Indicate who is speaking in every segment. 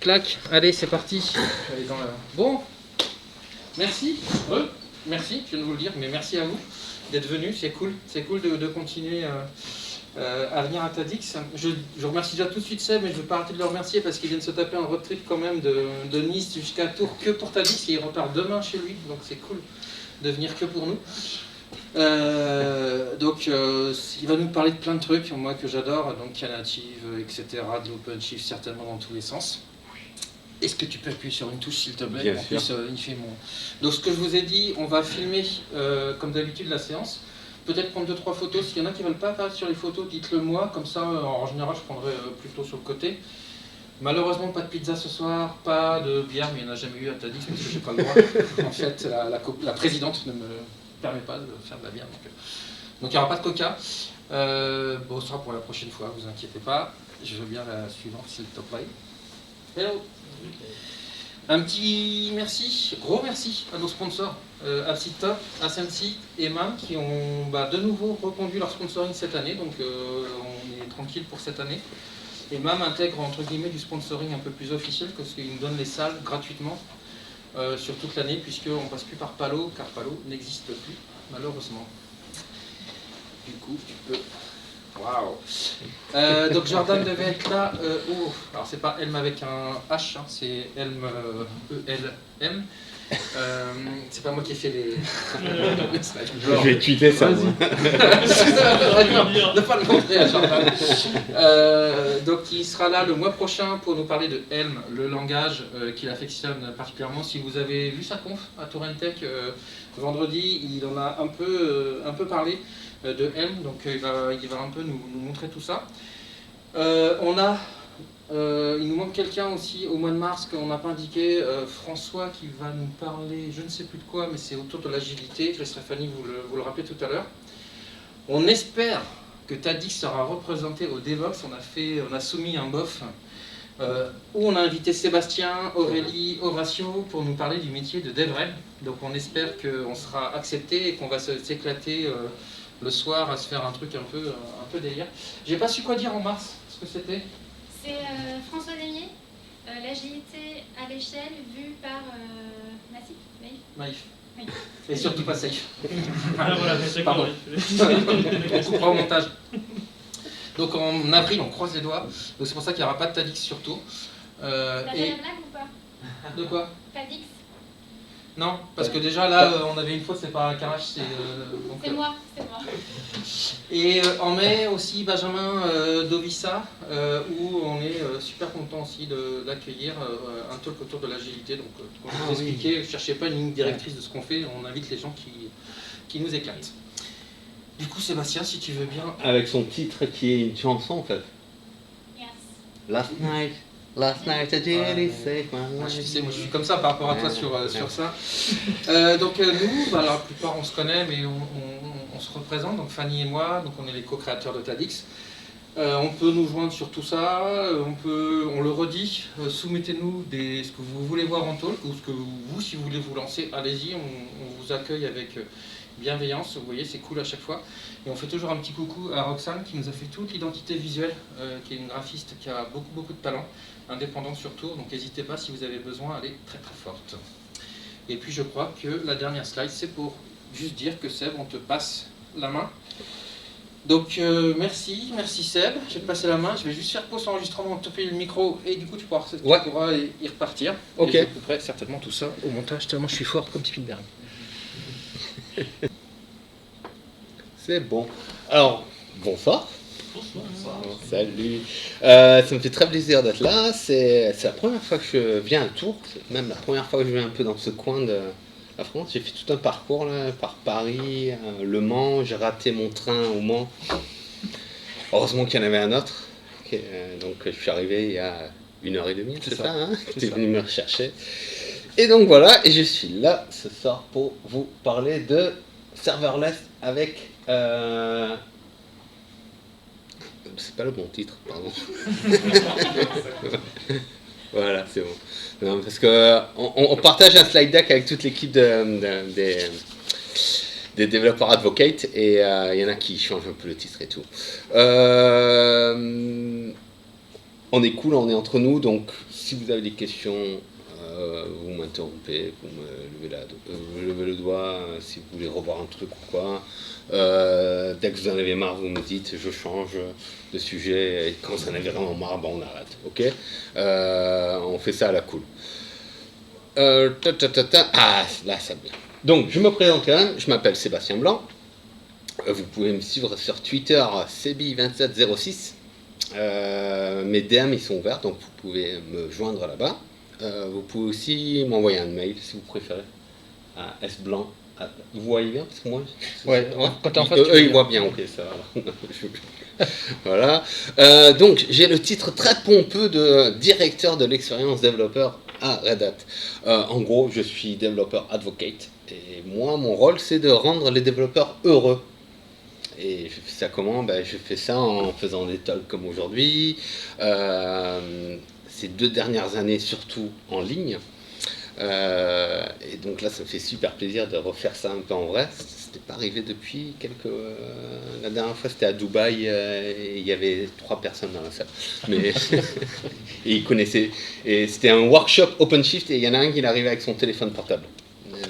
Speaker 1: Clac, allez, c'est parti. Allez dans la... Bon, merci. Merci, je viens de vous le dire, mais merci à vous d'être venus, c'est cool. C'est cool de continuer à venir à TEDx. Je remercie déjà tout de suite Seb, mais je ne veux pas arrêter de le remercier parce qu'il vient de se taper un road trip quand même de Nice jusqu'à Tours que pour TEDx et il repart demain chez lui, donc c'est cool de venir que pour nous. Il va nous parler de plein de trucs, moi que j'adore, donc Knative, etc., de l'OpenShift certainement dans tous les sens. Est-ce que tu peux appuyer sur une touche s'il te plaît?
Speaker 2: Bien
Speaker 1: en
Speaker 2: sûr.
Speaker 1: plus, il fait mon... Donc ce que je vous ai dit, on va filmer comme d'habitude la séance. Peut-être prendre 2-3 photos. S'il y en a qui ne veulent pas apparaître sur les photos, dites-le moi. Comme ça, en général, je prendrai plutôt sur le côté. Malheureusement, pas de pizza ce soir, pas de bière, mais il n'y en a jamais eu à TEDx parce que j'ai pas le droit. En fait, la présidente ne me permet pas de faire de la bière. Donc il n'y aura pas de coca. Bon, ce sera pour la prochaine fois, vous inquiétez pas. Je veux bien la suivante, s'il te plaît. Hello. Un petit merci, gros merci à nos sponsors, Absita, Ascensi et MAM qui ont de nouveau reconduit leur sponsoring cette année, donc on est tranquille pour cette année. Et MAM intègre entre guillemets du sponsoring un peu plus officiel parce qu'ils nous donnent les salles gratuitement sur toute l'année puisqu'on ne passe plus par Palo car Palo n'existe plus malheureusement. Du coup tu peux... Waouh. Donc Jordan devait être là. Alors c'est pas Elm avec un H, hein, c'est Elm E-L-M. C'est pas moi qui ai fait les.
Speaker 2: Je vais tweeter ça.
Speaker 1: Ne pas le montrer à Jordan. Donc il sera là le mois prochain pour nous parler de Elm, le langage qu'il affectionne particulièrement. Si vous avez vu sa conf à Tourentech vendredi, il en a un peu parlé de Helm, donc il va un peu nous montrer tout ça. Il nous manque quelqu'un aussi au mois de mars qu'on n'a pas indiqué, François qui va nous parler, je ne sais plus de quoi, mais c'est autour de l'agilité, je laisserai Fanny vous le rappeler tout à l'heure. On espère que TEDx sera représenté au Devox, on a soumis un BOF où on a invité Sébastien, Aurélie, Horatio pour nous parler du métier de DevRel. Donc on espère qu'on sera accepté et qu'on va s'éclater le soir à se faire un truc un peu délire. J'ai pas su quoi dire en mars, ce que c'était.
Speaker 3: C'est François Demier, l'agilité à l'échelle vue par
Speaker 1: Maïf. Oui. Et surtout pas safe.
Speaker 4: Ah voilà, c'est
Speaker 1: pardon. On coupera au montage. Donc en avril, on croise les doigts. Donc c'est pour ça qu'il n'y aura pas de TEDx sur Tours.
Speaker 3: T'as fait la blague ou pas?
Speaker 1: De quoi?
Speaker 3: TEDx.
Speaker 1: Non, parce que déjà là, on avait une faute, c'est pas un carrage, c'est...
Speaker 3: c'est moi.
Speaker 1: Et en mai aussi, Benjamin Dovissa, où on est super content aussi d'accueillir un talk autour de l'agilité. Donc, comme je vous ai expliqué, ne cherchez pas une ligne directrice de ce qu'on fait, on invite les gens qui nous éclatent. Du coup, Sébastien, si tu veux bien...
Speaker 2: Avec son titre qui est une chanson en fait.
Speaker 3: Yes.
Speaker 2: Last night I did say my
Speaker 1: Moi,
Speaker 2: life.
Speaker 1: je sais, moi je suis comme ça par rapport à toi sur ça. Donc nous, la plupart on se connaît, mais on se représente, donc Fanny et moi, donc on est les co-créateurs de TEDx. On peut nous joindre sur tout ça, on le redit, soumettez-nous ce que vous voulez voir en talk, ou ce que vous, si vous voulez vous lancer, allez-y, on vous accueille avec bienveillance, vous voyez, c'est cool à chaque fois. Et on fait toujours un petit coucou à Roxane qui nous a fait toute l'identité visuelle, qui est une graphiste qui a beaucoup de talent, indépendante sur Tours, donc n'hésitez pas si vous avez besoin, elle est très forte. Et puis je crois que la dernière slide, c'est pour juste dire que Seb, on te passe la main. Donc merci Seb, je vais te passer la main, je vais juste faire pause enregistrement, te payer le micro et du coup tu pourras y repartir.
Speaker 2: Ok.
Speaker 1: Et je couperai certainement tout ça au montage, tellement je suis fort comme Spielberg.
Speaker 2: C'est bon. Alors, bonsoir. Salut. Ça me fait très plaisir d'être là. C'est la première fois que je viens à Tours. C'est même la première fois que je viens un peu dans ce coin de la France. J'ai fait tout un parcours là, par Paris, Le Mans. J'ai raté mon train au Mans. Heureusement qu'il y en avait un autre. Donc je suis arrivé il y a 1h30, c'est ça hein? Tu es venu me rechercher. Et donc voilà, et je suis là ce soir pour vous parler de serverless avec... C'est pas le bon titre, pardon. Voilà, c'est bon. Non, parce que on partage un slide deck avec toute l'équipe des développeurs advocates et il y en a qui changent un peu le titre et tout. on est cool, on est entre nous, donc si vous avez des questions, vous m'interrompez, vous me levez le doigt, si vous voulez revoir un truc ou quoi. Dès que vous en avez marre, vous me dites, je change de sujet, et quand vous en avez vraiment marre, on arrête, ok. On fait ça à la cool. Ah, là, ça vient. Donc, je me présente quand même, je m'appelle Sébastien Blanc. Vous pouvez me suivre sur Twitter, Sebi2706. Mes DM, ils sont ouverts, donc vous pouvez me joindre là-bas. Vous pouvez aussi m'envoyer un mail, si vous préférez, à sblanc. Vous voyez bien, parce que moi...
Speaker 1: Ouais, quand t'es en face,
Speaker 2: eux, ils voient bien, ok, ça va. Voilà. Donc, j'ai le titre très pompeux de directeur de l'expérience développeur à Red Hat. En gros, je suis développeur advocate. Et moi, mon rôle, c'est de rendre les développeurs heureux. Et je fais ça comment? Je fais ça en faisant des talks comme aujourd'hui. Ces 2 dernières années, surtout en ligne. Et donc là, ça me fait super plaisir de refaire ça un peu en vrai. C'était pas arrivé depuis quelques... La dernière fois, c'était à Dubaï, et il y avait 3 personnes dans la salle. Mais et ils connaissaient. Et c'était un workshop OpenShift, et il y en a un qui est arrivé avec son téléphone portable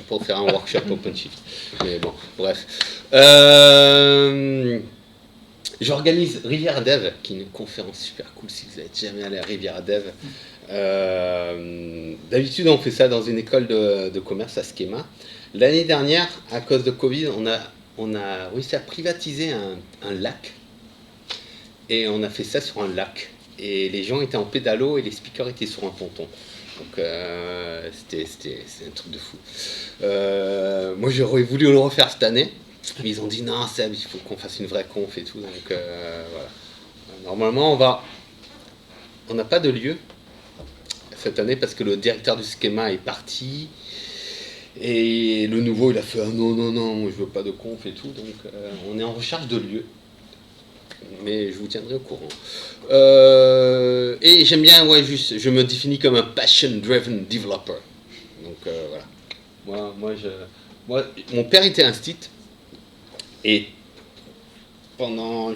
Speaker 2: pour faire un workshop OpenShift. Mais bon, bref. J'organise Riviera Dev, qui est une conférence super cool si vous n'êtes jamais allé à Riviera Dev. D'habitude, on fait ça dans une école de commerce à Schema. L'année dernière, à cause de Covid, on a réussi à privatiser un lac. Et on a fait ça sur un lac. Et les gens étaient en pédalo et les speakers étaient sur un ponton. Donc c'était un truc de fou. Moi, j'aurais voulu le refaire cette année. Mais ils ont dit non, Seb, il faut qu'on fasse une vraie conf et tout. Donc voilà. Normalement, on n'a pas de lieu cette année parce que le directeur du Schema est parti. Et le nouveau, il a fait ah, non, moi je veux pas de conf et tout. Donc on est en recherche de lieu. Mais je vous tiendrai au courant. Et j'aime bien, je me définis comme un passion-driven developer. Donc voilà. Moi, mon père était instit. Et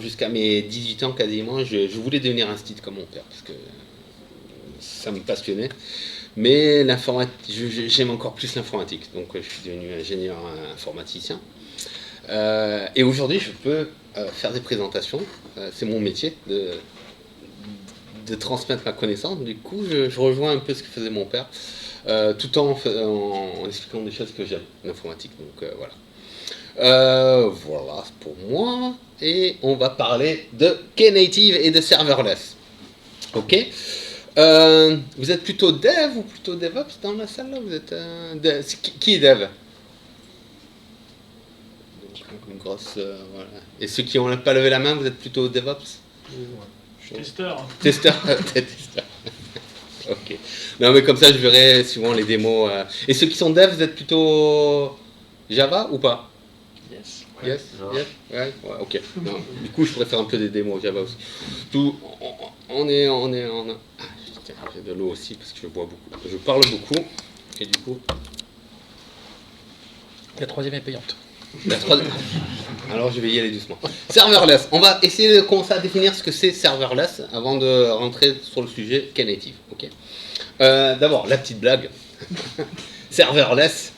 Speaker 2: jusqu'à mes 18 ans quasiment, je voulais devenir instit comme mon père, parce que ça me passionnait. Mais j'aime encore plus l'informatique, donc je suis devenu ingénieur informaticien. Et aujourd'hui, je peux faire des présentations, c'est mon métier de transmettre ma connaissance. Du coup, je rejoins un peu ce que faisait mon père, tout en expliquant des choses que j'aime, l'informatique. Donc voilà. Voilà pour moi. Et on va parler de Knative et de serverless. Ok. Vous êtes plutôt dev ou plutôt DevOps dans la salle là? Vous êtes qui est dev? Une grosse voilà. Et ceux qui n'ont pas levé la main, vous êtes plutôt DevOps?
Speaker 4: Testeur.
Speaker 2: Testeur. Ok. Non mais comme ça je verrai souvent les démos. Et ceux qui sont dev, vous êtes plutôt Java ou pas? Yes. Ouais, ok. Non, du coup, je préfère un peu des démos Java aussi. On est. Ah, tiens, j'ai de l'eau aussi parce que je bois beaucoup. Je parle beaucoup et du coup.
Speaker 1: La 3e est payante.
Speaker 2: Alors, je vais y aller doucement. Serverless. On va essayer de commencer à définir ce que c'est serverless avant de rentrer sur le sujet Knative. Ok. D'abord, la petite blague. Serverless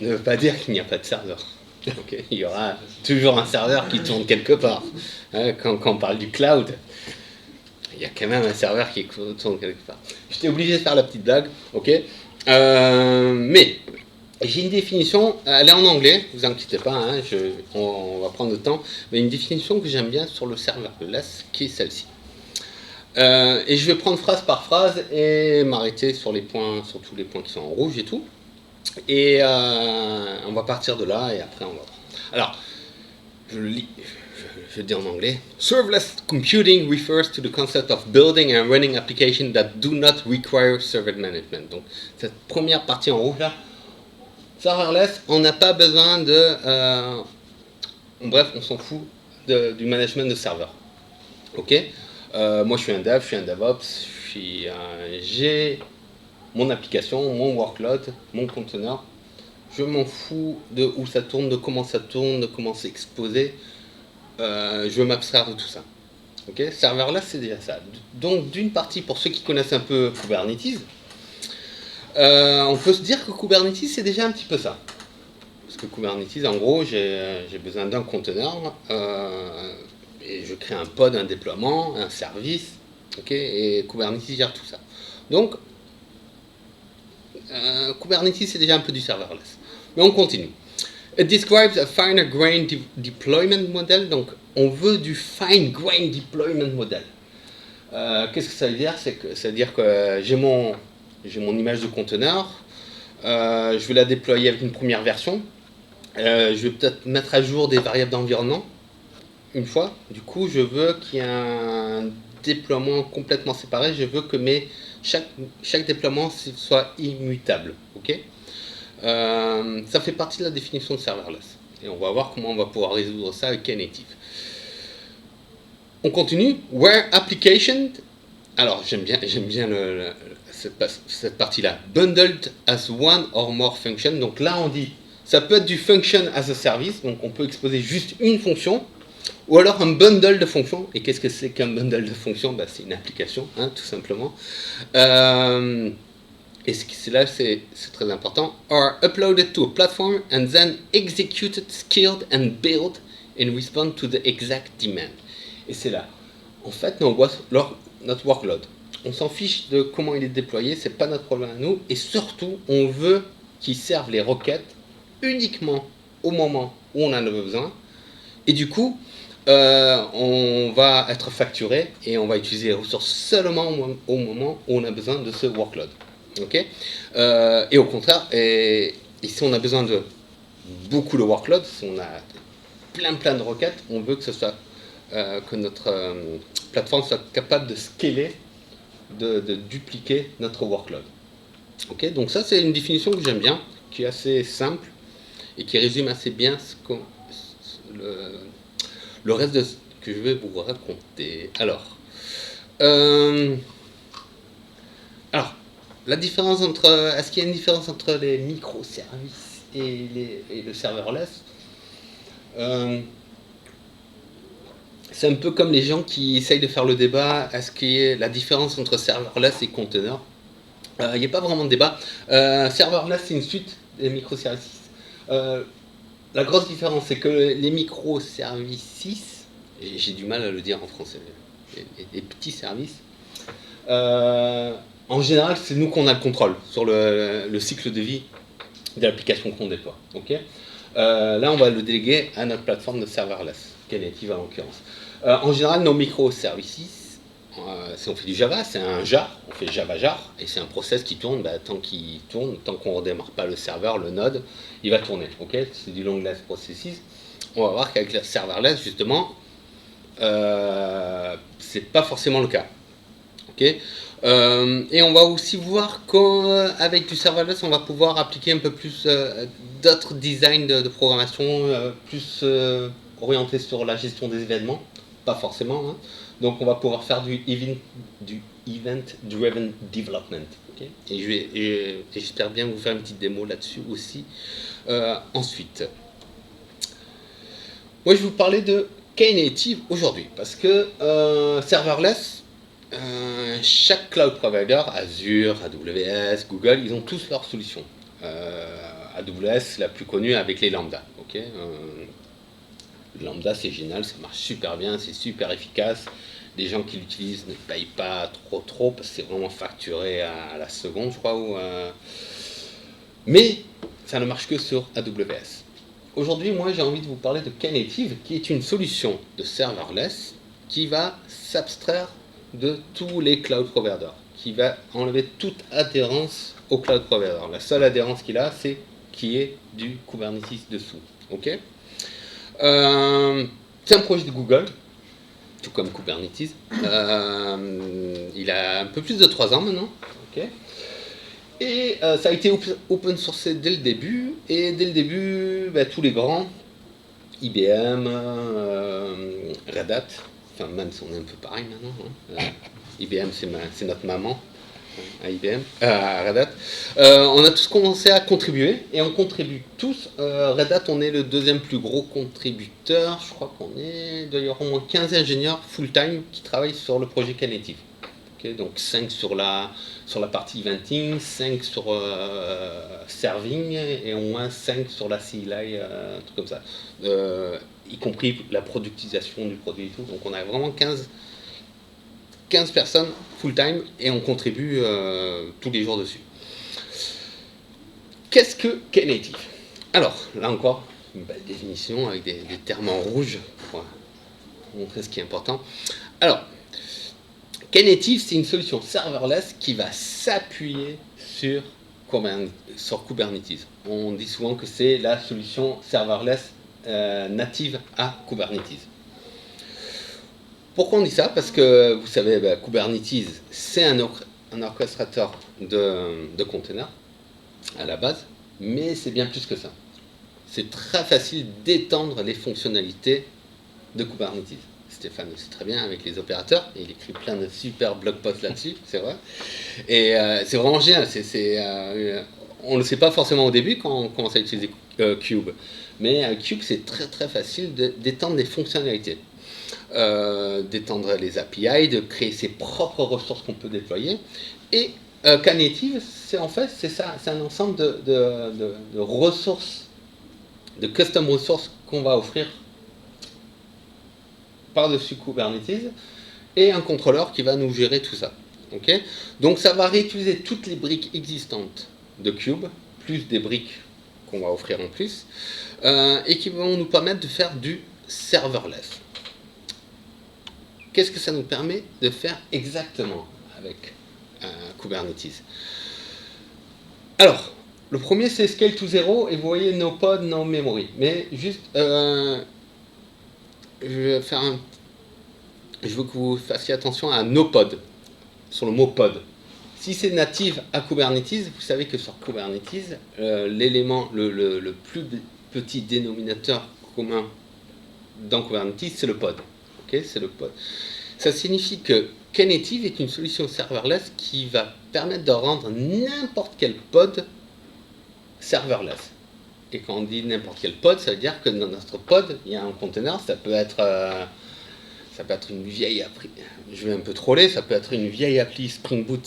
Speaker 2: ne veut pas dire qu'il n'y a pas de serveur. Okay. Il y aura toujours un serveur qui tourne quelque part. Quand on parle du cloud, il y a quand même un serveur qui tourne quelque part. J'étais obligé de faire la petite blague, ok. Mais j'ai une définition, elle est en anglais, vous inquiétez pas, hein, on va prendre le temps, mais une définition que j'aime bien sur le serverless, qui est celle-ci. Et je vais prendre phrase par phrase et m'arrêter sur tous les points qui sont en rouge et tout. Et on va partir de là et après on va. Alors, je le lis, je le dis en anglais. Serverless computing refers to the concept of building and running applications that do not require server management. Donc, cette première partie en rouge là, serverless, on n'a pas besoin de. Bref, on s'en fout du management de serveur. Ok. Moi, je suis un dev, je suis un DevOps, j'ai mon application, mon workload, mon conteneur. Je m'en fous de où ça tourne, de comment c'est exposé. Je veux m'abstraire de tout ça. Ok, serverless, c'est déjà ça. Donc, d'une partie, pour ceux qui connaissent un peu Kubernetes, on peut se dire que Kubernetes, c'est déjà un petit peu ça. Parce que Kubernetes, en gros, j'ai besoin d'un conteneur, et je crée un pod, un déploiement, un service, ok, et Kubernetes gère tout ça. Donc, Kubernetes, c'est déjà un peu du serverless. Mais on continue. It describes a finer grain deployment model. Donc, on veut du fine grain deployment model. Qu'est-ce que ça veut dire? Ça veut dire que j'ai mon image de conteneur. Je vais la déployer avec une première version. Je vais peut-être mettre à jour des variables d'environnement une fois. Du coup, je veux qu'il y ait un déploiement complètement séparé. Je veux que chaque déploiement soit immutable. Ok? Ça fait partie de la définition de serverless. Et on va voir comment on va pouvoir résoudre ça avec Knative. On continue. Where application. Alors, j'aime bien cette partie-là. Bundled as one or more function. Donc là, on dit, ça peut être du function as a service. Donc on peut exposer juste une fonction. Ou alors un bundle de fonctions. Et qu'est-ce que c'est qu'un bundle de fonctions? C'est une application, hein, tout simplement. Et là, c'est très important. Are uploaded to a platform and then executed, scaled and built in response to the exact demand. Et c'est là. En fait, on voit notre workload. On s'en fiche de comment il est déployé, c'est pas notre problème à nous. Et surtout, on veut qu'il serve les requêtes uniquement au moment où on en a besoin. Et du coup, on va être facturé et on va utiliser les ressources seulement au moment où on a besoin de ce workload. Okay, et au contraire, et si on a besoin de beaucoup de workload, si on a plein de requêtes, on veut que ce soit que notre plateforme soit capable de scaler, de dupliquer notre workload. Okay, donc ça, c'est une définition que j'aime bien, qui est assez simple et qui résume assez bien le reste de ce que je vais vous raconter. Alors, la différence est-ce qu'il y a une différence entre les microservices et le serverless? C'est un peu comme les gens qui essayent de faire le débat, est-ce qu'il y a la différence entre serverless et container? Il n'y a pas vraiment de débat. Serverless, c'est une suite des microservices. La grosse différence, c'est que les microservices, j'ai du mal à le dire en français, les petits services, en général, c'est nous qu'on a le contrôle sur le cycle de vie de l'application qu'on déploie. Okay, là, on va le déléguer à notre plateforme de serverless, Knative en l'occurrence. En général, nos microservices, si on fait du Java, c'est un jar, on fait Java jar, et c'est un process qui tourne, tant qu'on ne redémarre pas le serveur, le node, il va tourner. Okay, c'est du long life processes. On va voir qu'avec le serverless, justement, c'est pas forcément le cas. Okay, et on va aussi voir qu'avec du serverless, on va pouvoir appliquer un peu plus d'autres designs de programmation, plus orientés sur la gestion des événements, pas forcément. Hein. Donc on va pouvoir faire du event-driven development. Okay, et j'espère bien vous faire une petite démo là-dessus aussi. Ensuite, moi je vais vous parler de Knative aujourd'hui, parce que serverless, chaque cloud provider, Azure, AWS, Google, ils ont tous leurs solutions. AWS, la plus connue avec les Lambda. Okay, Lambda, c'est génial, ça marche super bien, c'est super efficace. Les gens qui l'utilisent ne payent pas trop, parce que c'est vraiment facturé à la seconde, je crois. Mais ça ne marche que sur AWS. Aujourd'hui, moi, j'ai envie de vous parler de Knative, qui est une solution de serverless qui va s'abstraire de tous les cloud providers, qui va enlever toute adhérence au cloud provider. La seule adhérence qu'il a, c'est qu'il y ait du Kubernetes dessous. Okay, c'est un projet de Google, tout comme Kubernetes. Il a un peu plus de 3 ans maintenant. Okay, et ça a été open sourcé dès le début. Et dès le début, tous les grands, IBM, Red Hat, enfin même si on est un peu pareil maintenant, hein. IBM c'est notre maman, à IBM, à Red Hat. On a tous commencé à contribuer, et on contribue tous. Red Hat, on est le deuxième plus gros contributeur. Je crois qu'on est d'ailleurs au moins 15 ingénieurs full-time qui travaillent sur le projet Knative. Okay, donc 5 sur la partie eventing, 5 sur serving, et au moins 5 sur la CLI, un truc comme ça. Y compris la productisation du produit et tout. Donc on a vraiment 15 personnes full-time et on contribue tous les jours dessus. Qu'est-ce que Knative? Alors, là encore, une belle définition avec des termes en rouge pour montrer ce qui est important. Alors, Knative, c'est une solution serverless qui va s'appuyer sur Kubernetes. On dit souvent que c'est la solution serverless native à Kubernetes. Pourquoi on dit ça? Parce que, vous savez, Kubernetes, c'est un orchestrateur de containers, à la base, mais c'est bien plus que ça. C'est très facile d'étendre les fonctionnalités de Kubernetes. Stéphane le sait très bien avec les opérateurs, et il écrit plein de super blog posts là-dessus, c'est vrai. Et c'est vraiment génial. On ne le sait pas forcément au début quand on commence à utiliser Cube, mais Cube, c'est très très facile d'étendre les fonctionnalités. D'étendre les API, de créer ses propres ressources qu'on peut déployer. Et Knative, c'est ça, c'est un ensemble de ressources, de custom ressources qu'on va offrir par-dessus Kubernetes, et un contrôleur qui va nous gérer tout ça. Okay, donc ça va réutiliser toutes les briques existantes de Cube, plus des briques qu'on va offrir en plus, et qui vont nous permettre de faire du serverless. Qu'est-ce que ça nous permet de faire exactement avec Kubernetes? Alors, le premier c'est Scale to Zero, et vous voyez no pod, no memory. Mais juste, je veux que vous fassiez attention à no pod, sur le mot pod. Si c'est native à Kubernetes, vous savez que sur Kubernetes, l'élément, le plus petit dénominateur commun dans Kubernetes, c'est le pod. Okay, c'est le pod. Ça signifie que Knative est une solution serverless qui va permettre de rendre n'importe quel pod serverless. Et quand on dit n'importe quel pod, ça veut dire que dans notre pod, il y a un container, ça peut être une vieille appli, je vais un peu troller, ça peut être une vieille appli Spring Boot,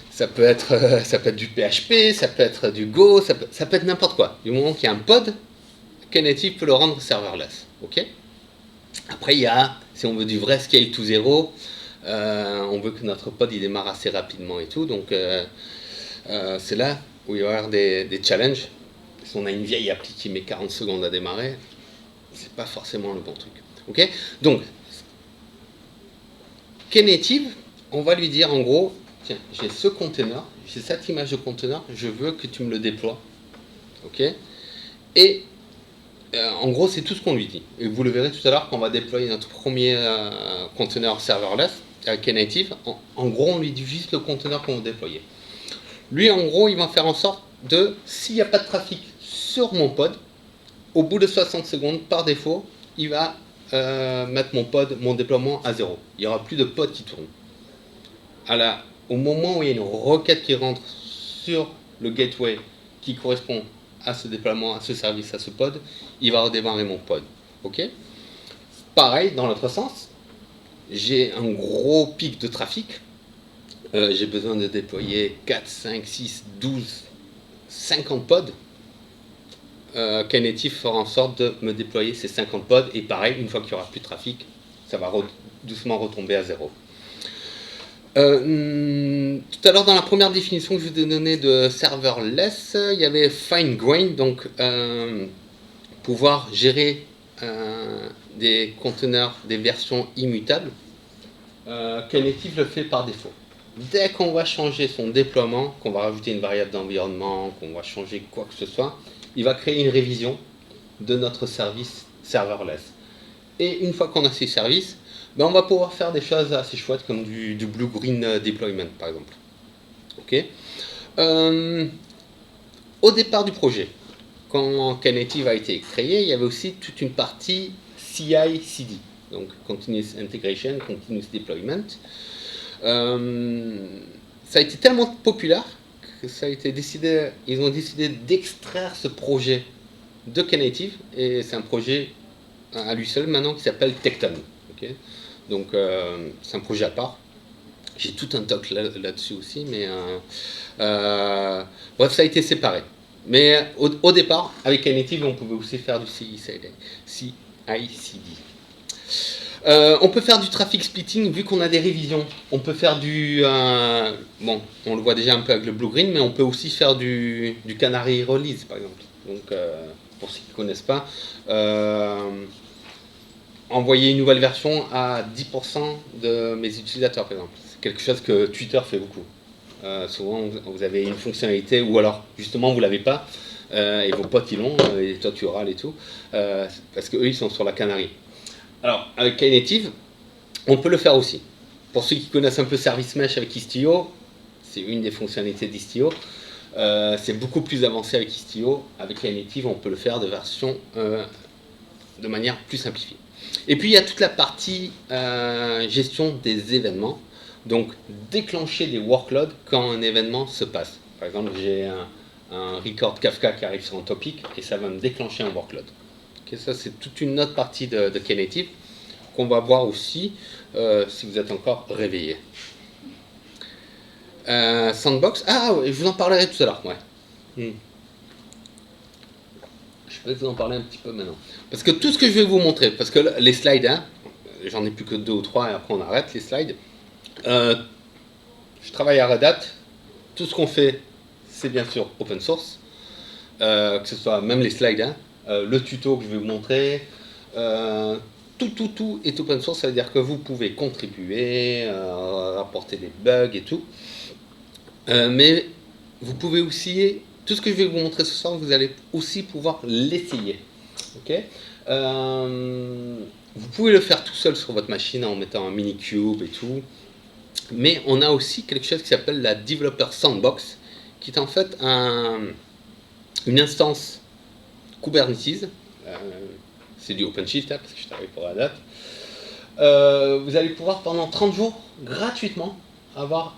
Speaker 2: ça peut être du PHP, ça peut être du Go, ça peut être n'importe quoi. Du moment qu'il y a un pod, Knative peut le rendre serverless. Okay, après, il y a, si on veut du vrai scale to zero, on veut que notre pod il démarre assez rapidement et tout, donc c'est là où il va y avoir des challenges. Si on a une vieille appli qui met 40 secondes à démarrer, c'est pas forcément le bon truc. Okay, donc, Knative, on va lui dire en gros, tiens, j'ai ce container, j'ai cette image de container, je veux que tu me le déploies. Okay, et en gros, c'est tout ce qu'on lui dit. Et vous le verrez tout à l'heure quand on va déployer notre premier container serverless avec Knative. En gros, on lui dit juste le container qu'on va déployer. Lui, en gros, il va faire en sorte de, s'il n'y a pas de trafic sur mon pod, au bout de 60 secondes, par défaut, il va mettre mon déploiement à 0. Il n'y aura plus de pod qui tourne. Au moment où il y a une requête qui rentre sur le gateway qui correspond à ce déploiement, à ce service, à ce pod, il va redémarrer mon pod. Okay, pareil, dans l'autre sens, j'ai un gros pic de trafic. J'ai besoin de déployer 4, 5, 6, 12, 50 pods. Knative fera en sorte de me déployer ces 50 pods, et pareil, une fois qu'il n'y aura plus de trafic, ça va doucement retomber à 0. Tout à l'heure, dans la première définition que je vous ai donnée de serverless, il y avait fine grain, donc pouvoir gérer des conteneurs, des versions immutables. Knative le fait par défaut. Dès qu'on va changer son déploiement, qu'on va rajouter une variable d'environnement, qu'on va changer quoi que ce soit, il va créer une révision de notre service serverless. Et une fois qu'on a ces services, on va pouvoir faire des choses assez chouettes comme du blue-green deployment par exemple. Okay, au départ du projet, quand Knative a été créé, il y avait aussi toute une partie CI/CD, donc Continuous Integration, Continuous Deployment. Ça a été tellement populaire que ça a été décidé, ils ont décidé d'extraire ce projet de Knative, et c'est un projet à lui seul maintenant qui s'appelle Tekton. Okay, donc c'est un projet à part. J'ai tout un talk là-dessus aussi, mais bref, ça a été séparé. Mais au départ, avec Knative, on pouvait aussi faire du CI/CD. On peut faire du traffic splitting vu qu'on a des révisions. On peut faire du... bon, on le voit déjà un peu avec le Blue-Green, mais on peut aussi faire du Canary Release, par exemple. Donc, pour ceux qui ne connaissent pas, envoyer une nouvelle version à 10% de mes utilisateurs, par exemple. C'est quelque chose que Twitter fait beaucoup. Souvent, vous avez une fonctionnalité, ou alors, justement, vous ne l'avez pas, et vos potes, ils l'ont, et toi, tu râles et tout, parce qu'eux, ils sont sur la Canary. Alors, avec Knative, on peut le faire aussi. Pour ceux qui connaissent un peu Service Mesh avec Istio, c'est une des fonctionnalités d'Istio. C'est beaucoup plus avancé avec Istio. Avec Knative, on peut le faire de manière plus simplifiée. Et puis, il y a toute la partie gestion des événements. Donc, déclencher des workloads quand un événement se passe. Par exemple, j'ai un record Kafka qui arrive sur un topic et ça va me déclencher un workload. Okay, ça, c'est toute une autre partie de Knative qu'on va voir aussi si vous êtes encore réveillé. Sandbox, ouais, je vous en parlerai tout à l'heure. Ouais. Je vais vous en parler un petit peu maintenant. Parce que tout ce que je vais vous montrer, parce que les slides, hein, j'en ai plus que 2 ou 3 et après on arrête les slides. Je travaille à Red Hat. Tout ce qu'on fait, c'est bien sûr open source. Que ce soit même les slides, hein, le tuto que je vais vous montrer, tout est open source, ça veut dire que vous pouvez contribuer, rapporter des bugs et tout. Mais vous pouvez aussi, tout ce que je vais vous montrer ce soir, vous allez aussi pouvoir l'essayer. Okay, vous pouvez le faire tout seul sur votre machine en mettant un Minikube et tout. Mais on a aussi quelque chose qui s'appelle la Developer Sandbox, qui est en fait une instance Kubernetes. C'est du OpenShift, hein, parce que je travaille pour Red Hat. Vous allez pouvoir pendant 30 jours, gratuitement, avoir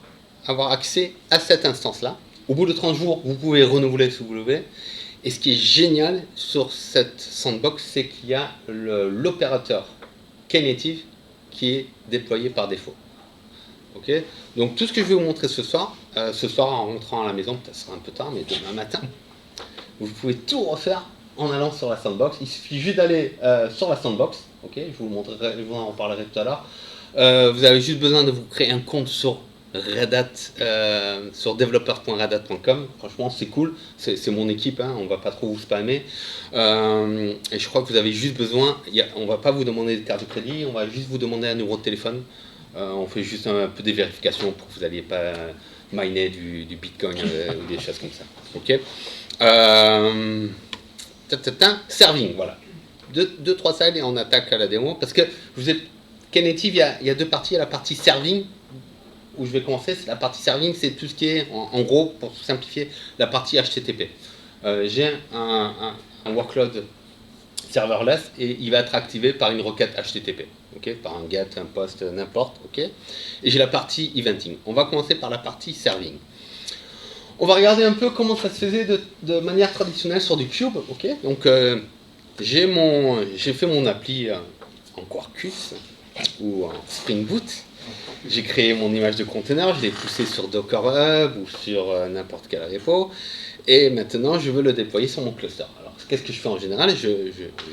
Speaker 2: accès à cette instance-là. Au bout de 30 jours, vous pouvez renouveler si vous le voulez. Et ce qui est génial sur cette sandbox, c'est qu'il y a l'opérateur Knative qui est déployé par défaut. Okay, donc tout ce que je vais vous montrer ce soir en rentrant à la maison, peut-être ce sera un peu tard, mais demain matin, vous pouvez tout refaire en allant sur la sandbox. Il suffit juste d'aller sur la sandbox. Okay, je vous en reparlerai tout à l'heure. Vous avez juste besoin de vous créer un compte sur Red Hat, sur developer.redhat.com. Franchement, c'est cool. C'est mon équipe, hein, on va pas trop vous spammer. Et je crois que vous avez juste besoin. On va pas vous demander de carte de crédit, on va juste vous demander un numéro de téléphone. On fait juste un peu des vérifications pour que vous n'alliez pas miner du Bitcoin ou des choses comme ça. Ok. Serving, voilà. 2-3 slides et on attaque à la démo. Parce que Knative, il y a 2 parties. Il y a la partie serving, où je vais commencer. La partie serving, c'est tout ce qui est, en gros, pour simplifier, la partie HTTP. J'ai un workload serverless et il va être activé par une requête HTTP. Okay, par un get, un post, n'importe. Okay. Et j'ai la partie eventing. On va commencer par la partie serving. On va regarder un peu comment ça se faisait de manière traditionnelle sur du Cube. Okay. Donc, j'ai fait mon appli en Quarkus ou en Spring Boot. J'ai créé mon image de container, je l'ai poussé sur Docker Hub ou sur n'importe quel repo. Et maintenant, je veux le déployer sur mon cluster. Alors, qu'est-ce que je fais en général?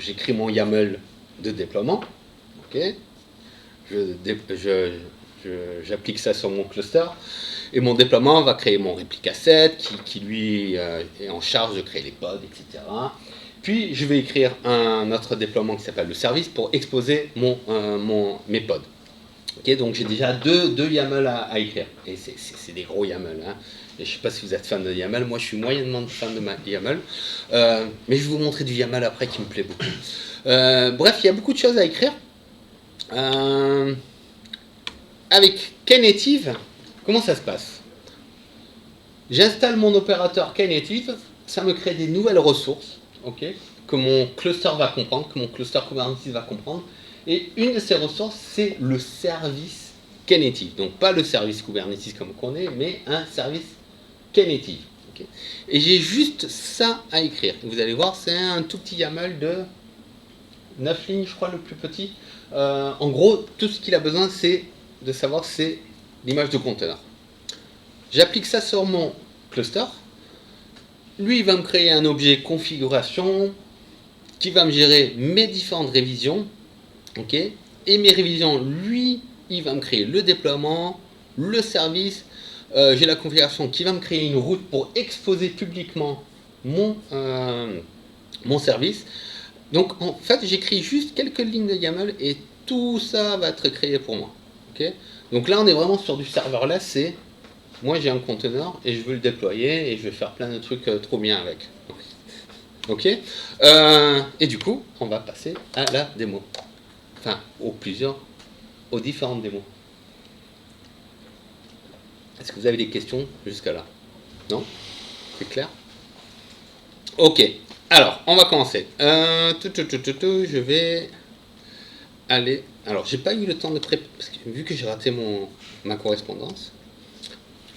Speaker 2: J'écris mon YAML de déploiement. Okay. J'applique ça sur mon cluster et mon déploiement va créer mon réplica set qui lui est en charge de créer les pods, etc. Puis je vais écrire un autre déploiement qui s'appelle le service pour exposer mes pods. Okay, donc j'ai déjà deux YAML à écrire et c'est des gros YAML. Hein. Et je ne sais pas si vous êtes fan de YAML, moi je suis moyennement fan de YAML, mais je vais vous montrer du YAML après qui me plaît beaucoup. Bref, il y a beaucoup de choses à écrire. Avec Knative, comment ça se passe? J'installe mon opérateur Knative, ça me crée des nouvelles ressources, okay, que mon cluster va comprendre, que mon cluster Kubernetes va comprendre. Et une de ces ressources, c'est le service Knative. Donc pas le service Kubernetes comme on connaît, mais un service Knative. Okay. Et j'ai juste ça à écrire. Vous allez voir, c'est un tout petit YAML de 9 lignes, je crois, le plus petit. En gros, tout ce qu'il a besoin, c'est de savoir c'est l'image de conteneur. J'applique ça sur mon cluster. Lui, il va me créer un objet configuration qui va me gérer mes différentes révisions. Okay. Et mes révisions, lui, il va me créer le déploiement, le service. J'ai la configuration qui va me créer une route pour exposer publiquement mon service. Donc, en fait, j'écris juste quelques lignes de YAML et tout ça va être créé pour moi. Okay. Donc là, on est vraiment sur du serverless. C'est moi, j'ai un conteneur et je veux le déployer et je vais faire plein de trucs trop bien avec. Ok. Et du coup, on va passer à la démo. Enfin, aux différentes démos. Est-ce que vous avez des questions jusqu'à là? Non? C'est clair? Ok. Alors, on va commencer. Je vais aller... Alors, j'ai pas eu le temps de préparer, parce que vu que j'ai raté ma correspondance,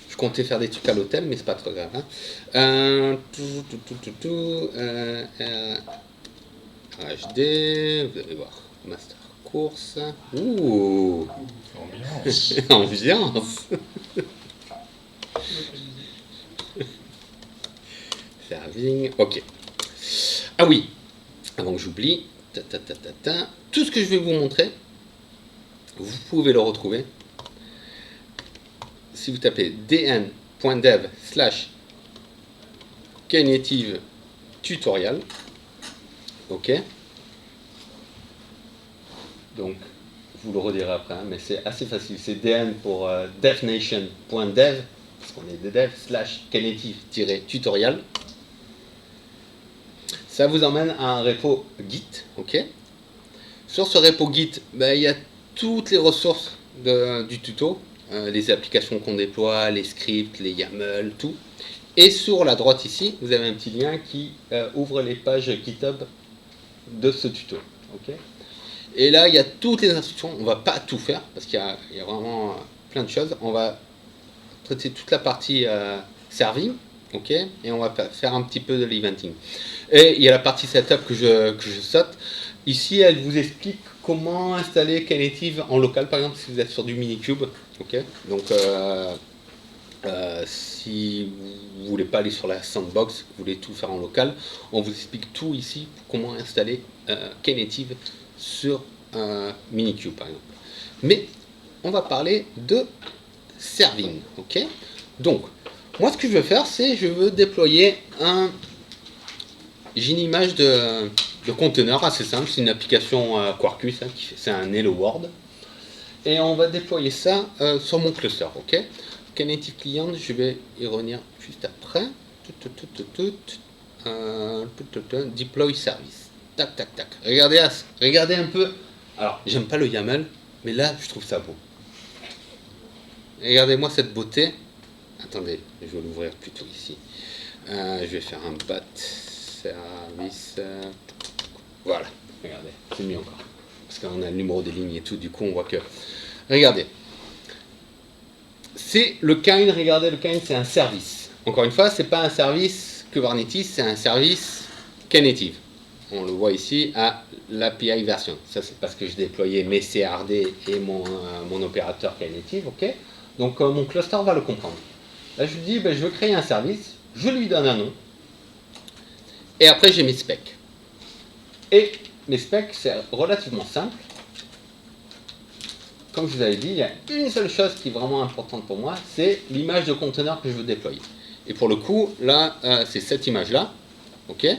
Speaker 2: je comptais faire des trucs à l'hôtel, mais c'est pas trop grave. Hein. HD, vous allez voir. Master course. Ouh! Ambiance! Ambiance! Serving, ok. Ah oui, avant que j'oublie, tout ce que je vais vous montrer, vous pouvez le retrouver si vous tapez dn.dev/knative tutorial. Ok. Donc, vous le redirez après, hein, mais c'est assez facile. C'est dn pour devnation.dev, parce qu'on est de dev, /knative-tutorial. Ça vous emmène à un repo Git, ok. Sur ce repo Git, il y a toutes les ressources du tuto, les applications qu'on déploie, les scripts, les YAML, tout. Et sur la droite ici, vous avez un petit lien qui ouvre les pages GitHub de ce tuto, ok. Et là, il y a toutes les instructions. On ne va pas tout faire parce qu'il y a vraiment plein de choses. On va traiter toute la partie serving, ok, et on va faire un petit peu de l'eventing. Et il y a la partie setup que je saute. Ici, elle vous explique comment installer Knative en local, par exemple, si vous êtes sur du Minikube. Ok. Donc, si vous ne voulez pas aller sur la sandbox, vous voulez tout faire en local, on vous explique tout ici, comment installer Knative sur Minikube, par exemple. Mais on va parler de serving. Ok. Donc, moi, ce que je veux faire, c'est je veux déployer j'ai une image de conteneur assez simple, c'est une application Quarkus, hein, c'est un Hello World. Et on va déployer ça sur mon cluster, ok. Knative Client, je vais y revenir juste après. Deploy Service. Tac, tac, tac. Regardez un peu. Alors, j'aime pas le YAML, mais là, je trouve ça beau. Regardez-moi cette beauté. Attendez, je vais l'ouvrir plutôt ici. Je vais faire un bat. Service, voilà, regardez, c'est mieux encore, parce qu'on a le numéro des lignes et tout, du coup on voit que, regardez, c'est le kind, regardez, le kind c'est un service, encore une fois, c'est pas un service Kubernetes, c'est un service Knative, on le voit ici à l'API version, ça c'est parce que je déployais mes CRD et mon opérateur Knative, ok, donc mon cluster va le comprendre, là je lui dis, je veux créer un service, je lui donne un nom. Et après, j'ai mes specs. Et mes specs, c'est relativement simple. Comme je vous avais dit, il y a une seule chose qui est vraiment importante pour moi, c'est l'image de conteneur que je veux déployer. Et pour le coup, là, c'est cette image-là. Ok. Là,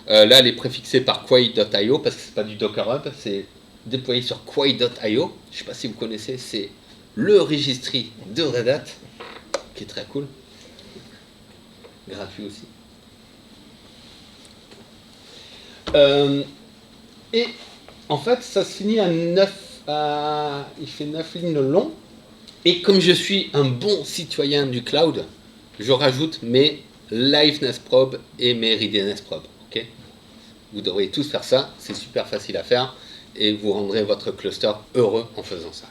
Speaker 2: elle est préfixée par quay.io, parce que ce n'est pas du Docker Hub, c'est déployé sur quay.io. Je ne sais pas si vous connaissez, c'est le registry de Red Hat, qui est très cool. Gratuit aussi. Et en fait, ça se finit à 9, il fait 9 lignes de long. Et comme je suis un bon citoyen du cloud, je rajoute mes liveness probe et mes readiness probe. Okay, vous devriez tous faire ça, c'est super facile à faire et vous rendrez votre cluster heureux en faisant ça.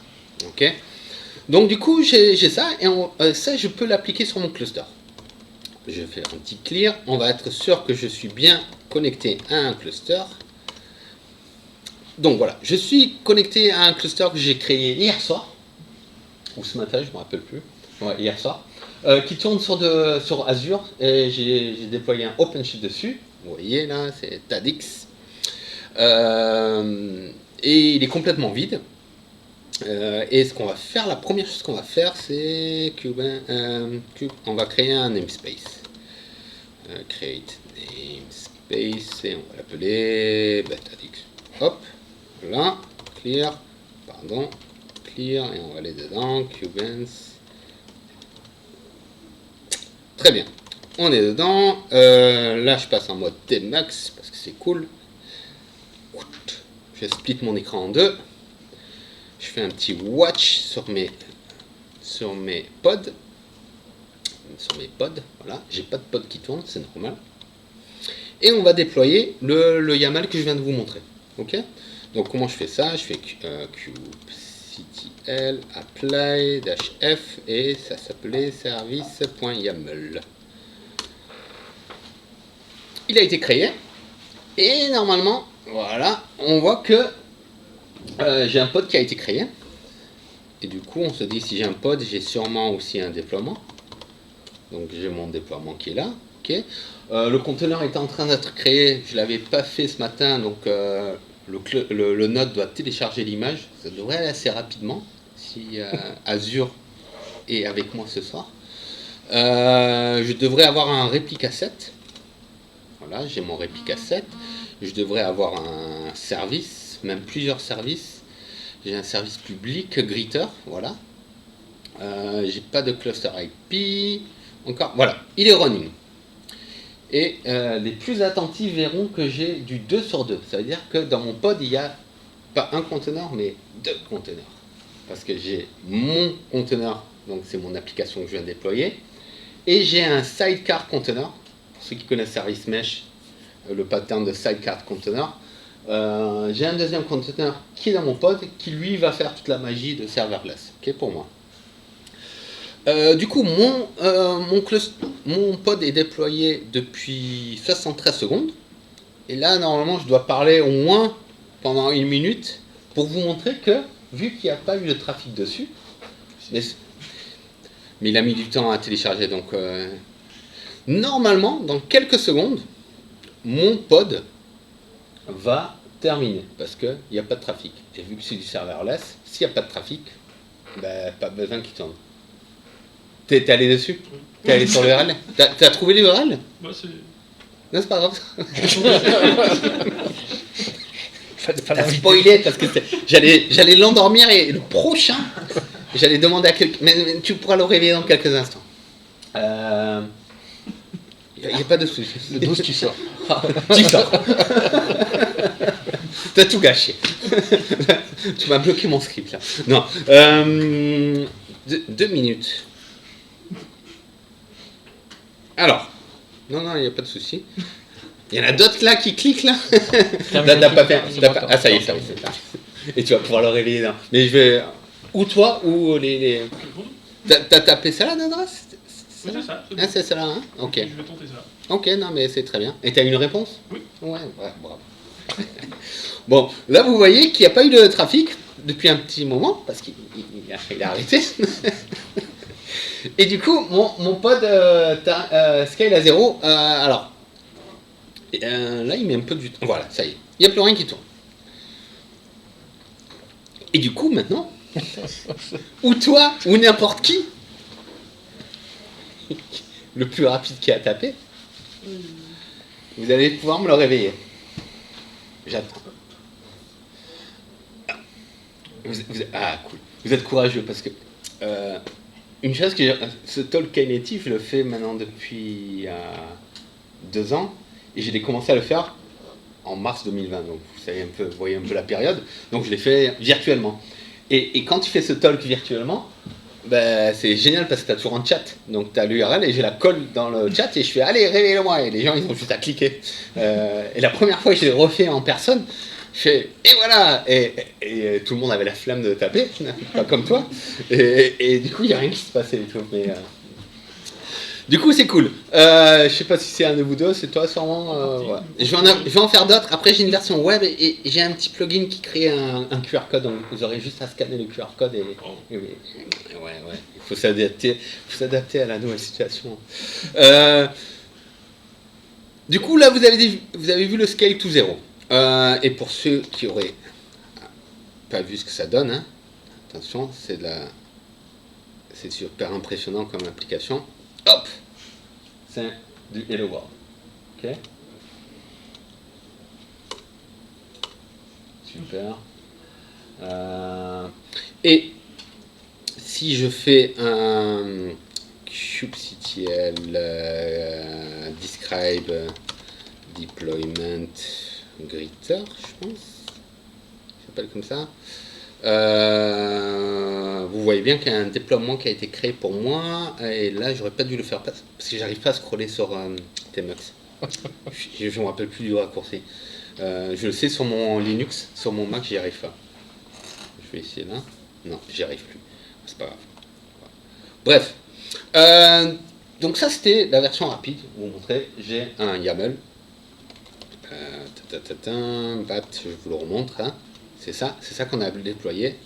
Speaker 2: Okay, Donc du coup, j'ai ça, et ça, je peux l'appliquer sur mon cluster. Je vais faire un petit clear, on va être sûr que je suis bien connecté à un cluster. Donc voilà, je suis connecté à un cluster que j'ai créé hier soir, ou ce matin, je ne me rappelle plus, ouais, hier soir, qui tourne sur Azure, et j'ai déployé un OpenShift dessus. Vous voyez là, c'est TADX. Et il est complètement vide. Et ce qu'on va faire, la première chose qu'on va faire, c'est on va créer un namespace. Create namespace et on va l'appeler TADX. Hop, là, clear, pardon, clear, et on va aller dedans, Cubans. Très bien, on est dedans. Là, je passe en mode Tmax parce que c'est cool. Je split mon écran en deux. Je fais un petit watch sur mes pods. Voilà. J'ai pas de pod qui tourne, c'est normal. Et on va déployer le YAML que je viens de vous montrer. Ok. Donc comment je fais ça? Je fais kubectl apply -f et ça s'appelait service.yaml. Il a été créé. Et normalement, voilà, on voit que j'ai un pod qui a été créé. Et du coup, on se dit, si j'ai un pod, j'ai sûrement aussi un déploiement. Donc j'ai mon déploiement qui est là. Okay. Le conteneur est en train d'être créé. Je ne l'avais pas fait ce matin, donc le node doit télécharger l'image. Ça devrait aller assez rapidement, si Azure est avec moi ce soir. Je devrais avoir un réplica set. Voilà, j'ai mon réplica set. Je devrais avoir un service, même plusieurs services. J'ai un service public, Greeter, voilà. J'ai pas de cluster IP. Encore, voilà, il est running. Et les plus attentifs verront que j'ai du 2 sur 2. Ça veut dire que dans mon pod, il y a pas un conteneur, mais 2 conteneurs. Parce que j'ai mon conteneur, donc c'est mon application que je viens de déployer. Et j'ai un sidecar conteneur. Pour ceux qui connaissent Service Mesh, le pattern de sidecar conteneur. J'ai un deuxième conteneur qui est dans mon pod, qui lui va faire toute la magie de serverless, ok, pour moi. Du coup, mon pod est déployé depuis 73 secondes. Et là, normalement, je dois parler au moins pendant 1 minute pour vous montrer que, vu qu'il n'y a pas eu de trafic dessus, mais il a mis du temps à télécharger, donc normalement, dans quelques secondes, mon pod va terminer parce qu'il n'y a pas de trafic. Et vu que c'est du serverless, s'il n'y a pas de trafic, ben, pas besoin qu'il tourne. T'es allé dessus? T'es allé sur l'URL? T'as trouvé l'URL?
Speaker 4: Bah, c'est...
Speaker 2: Non, c'est pas grave. T'as spoilé parce que j'allais l'endormir et le prochain, j'allais demander à quelqu'un. Mais tu pourras le réveiller dans quelques instants. Il n'y a pas de souci.
Speaker 5: Le 12, tu sors.
Speaker 2: Tu sors. T'as tout gâché. Tu m'as bloqué mon script là. Non. 2 minutes. Alors. Non, il n'y a pas de souci. Il y en a d'autres là qui cliquent là. T'as pas fait. Ah, ça y est, ça y est. Et tu vas pouvoir le réveiller là. Mais je vais. Ou toi, ou les. T'as tapé ça là d'adresse?
Speaker 4: Oui, c'est ça.
Speaker 2: Ah, c'est ça là, hein? Ok.
Speaker 4: Je vais tenter ça.
Speaker 2: Ok, non, mais c'est très bien. Et t'as une réponse?
Speaker 4: Oui.
Speaker 2: Ouais, bravo. Bon, là, vous voyez qu'il n'y a pas eu de trafic depuis un petit moment, parce qu'il a arrêté. Et du coup, mon pod scale à 0. Alors, là, il met un peu du temps. Voilà, ça y est. Il n'y a plus rien qui tourne. Et du coup, maintenant, ou toi, ou n'importe qui, le plus rapide qui a tapé, vous allez pouvoir me le réveiller. J'attends. Ah, cool. Vous êtes courageux parce que une chose que ce talk Knative, je le fais maintenant depuis 2 ans et j'ai commencé à le faire en mars 2020. Donc vous voyez un peu la période. Donc je l'ai fait virtuellement. Et quand tu fais ce talk virtuellement, ben, c'est génial parce que tu as toujours un chat. Donc tu as l'URL et j'ai la colle dans le chat et je fais allez, réveille-le-moi. Et les gens ils ont juste à cliquer. Et la première fois que je l'ai refait en personne, Et voilà et tout le monde avait la flamme de taper, pas comme toi. Et du coup, il n'y a rien qui se passait et tout. Mais, du coup, c'est cool. Je sais pas si c'est un de vous deux, c'est toi sûrement. Ouais. Je vais en faire d'autres. Après, j'ai une version web et j'ai un petit plugin qui crée un QR code. Donc, vous aurez juste à scanner le QR code ouais. Il faut s'adapter à la nouvelle situation. Du coup, là, vous avez vu le scale to 0. Et pour ceux qui auraient pas vu ce que ça donne, hein, attention, c'est super impressionnant comme application. Hop, c'est du Hello World. Ok. Super. Et si je fais un kubectl describe deployment greeter, je pense, ça s'appelle comme ça. Vous voyez bien qu'il y a un déploiement qui a été créé pour moi, et là j'aurais pas dû le faire parce que j'arrive pas à scroller sur Tmux. Je ne me rappelle plus du raccourci. Je le sais sur mon Linux, sur mon Mac j'y arrive pas. Je vais essayer là. Non, j'y arrive plus. C'est pas grave. Bref. Donc ça c'était la version rapide. Vous montrer, j'ai un YAML. Je vous le remontre. Hein. C'est ça qu'on a déployé.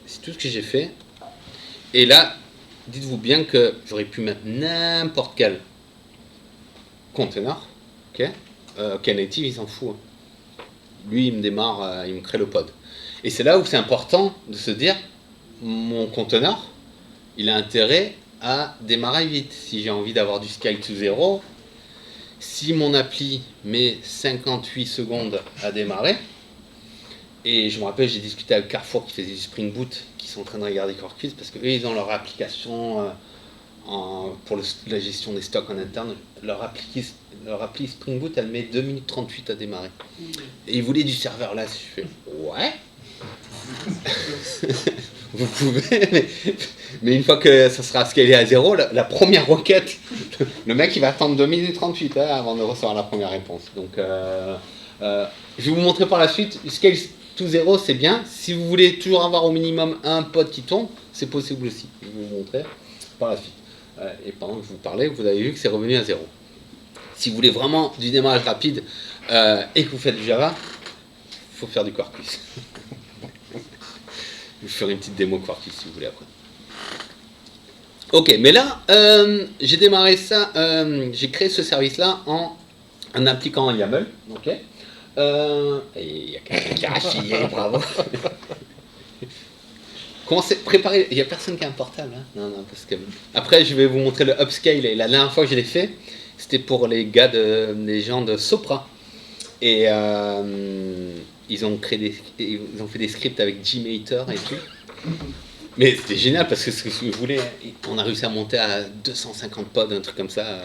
Speaker 2: C'est tout ce que j'ai fait. Et là, dites-vous bien que j'aurais pu mettre n'importe quel container. Ok. Knative, il s'en fout. Hein. Lui, il me démarre, il me crée le pod. Et c'est là où c'est important de se dire, mon conteneur, il a intérêt à démarrer vite. Si j'ai envie d'avoir du scale to 0, si mon appli met 58 secondes à démarrer, et je me rappelle, j'ai discuté avec Carrefour qui faisait du Spring Boot, qui sont en train de regarder CoreQuiz, parce qu'eux, ils ont leur application pour la gestion des stocks en interne. Leur appli Spring Boot, elle met 2 minutes 38 à démarrer. Et ils voulaient du serverless. Je fais, ouais. Vous pouvez, mais une fois que ça sera scalé à 0, la première requête, le mec il va attendre 2 minutes 38 avant de recevoir la première réponse. Donc je vais vous montrer par la suite. Scale to 0 c'est bien. Si vous voulez toujours avoir au minimum un pod qui tombe, c'est possible aussi. Je vais vous montrer par la suite. Et pendant que je vous parlais, vous avez vu que c'est revenu à 0. Si vous voulez vraiment du démarrage rapide et que vous faites du Java, il faut faire du CoreQuiz. Je ferai une petite démo QuarkQuiz si vous voulez après. Ok, mais là, j'ai démarré ça, j'ai créé ce service-là en appliquant un YAML. Ok. Et il y a quelqu'un qui a chié, bravo. Comment c'est préparé? Il n'y a personne qui a un portable. Hein, non, parce que après, je vais vous montrer le upscale. Et la dernière fois que je l'ai fait, c'était pour les les gens de Sopra. Et ils ont fait des scripts avec Gmater et tout. Mais c'était génial parce que ce que je voulais, on a réussi à monter à 250 pods, un truc comme ça.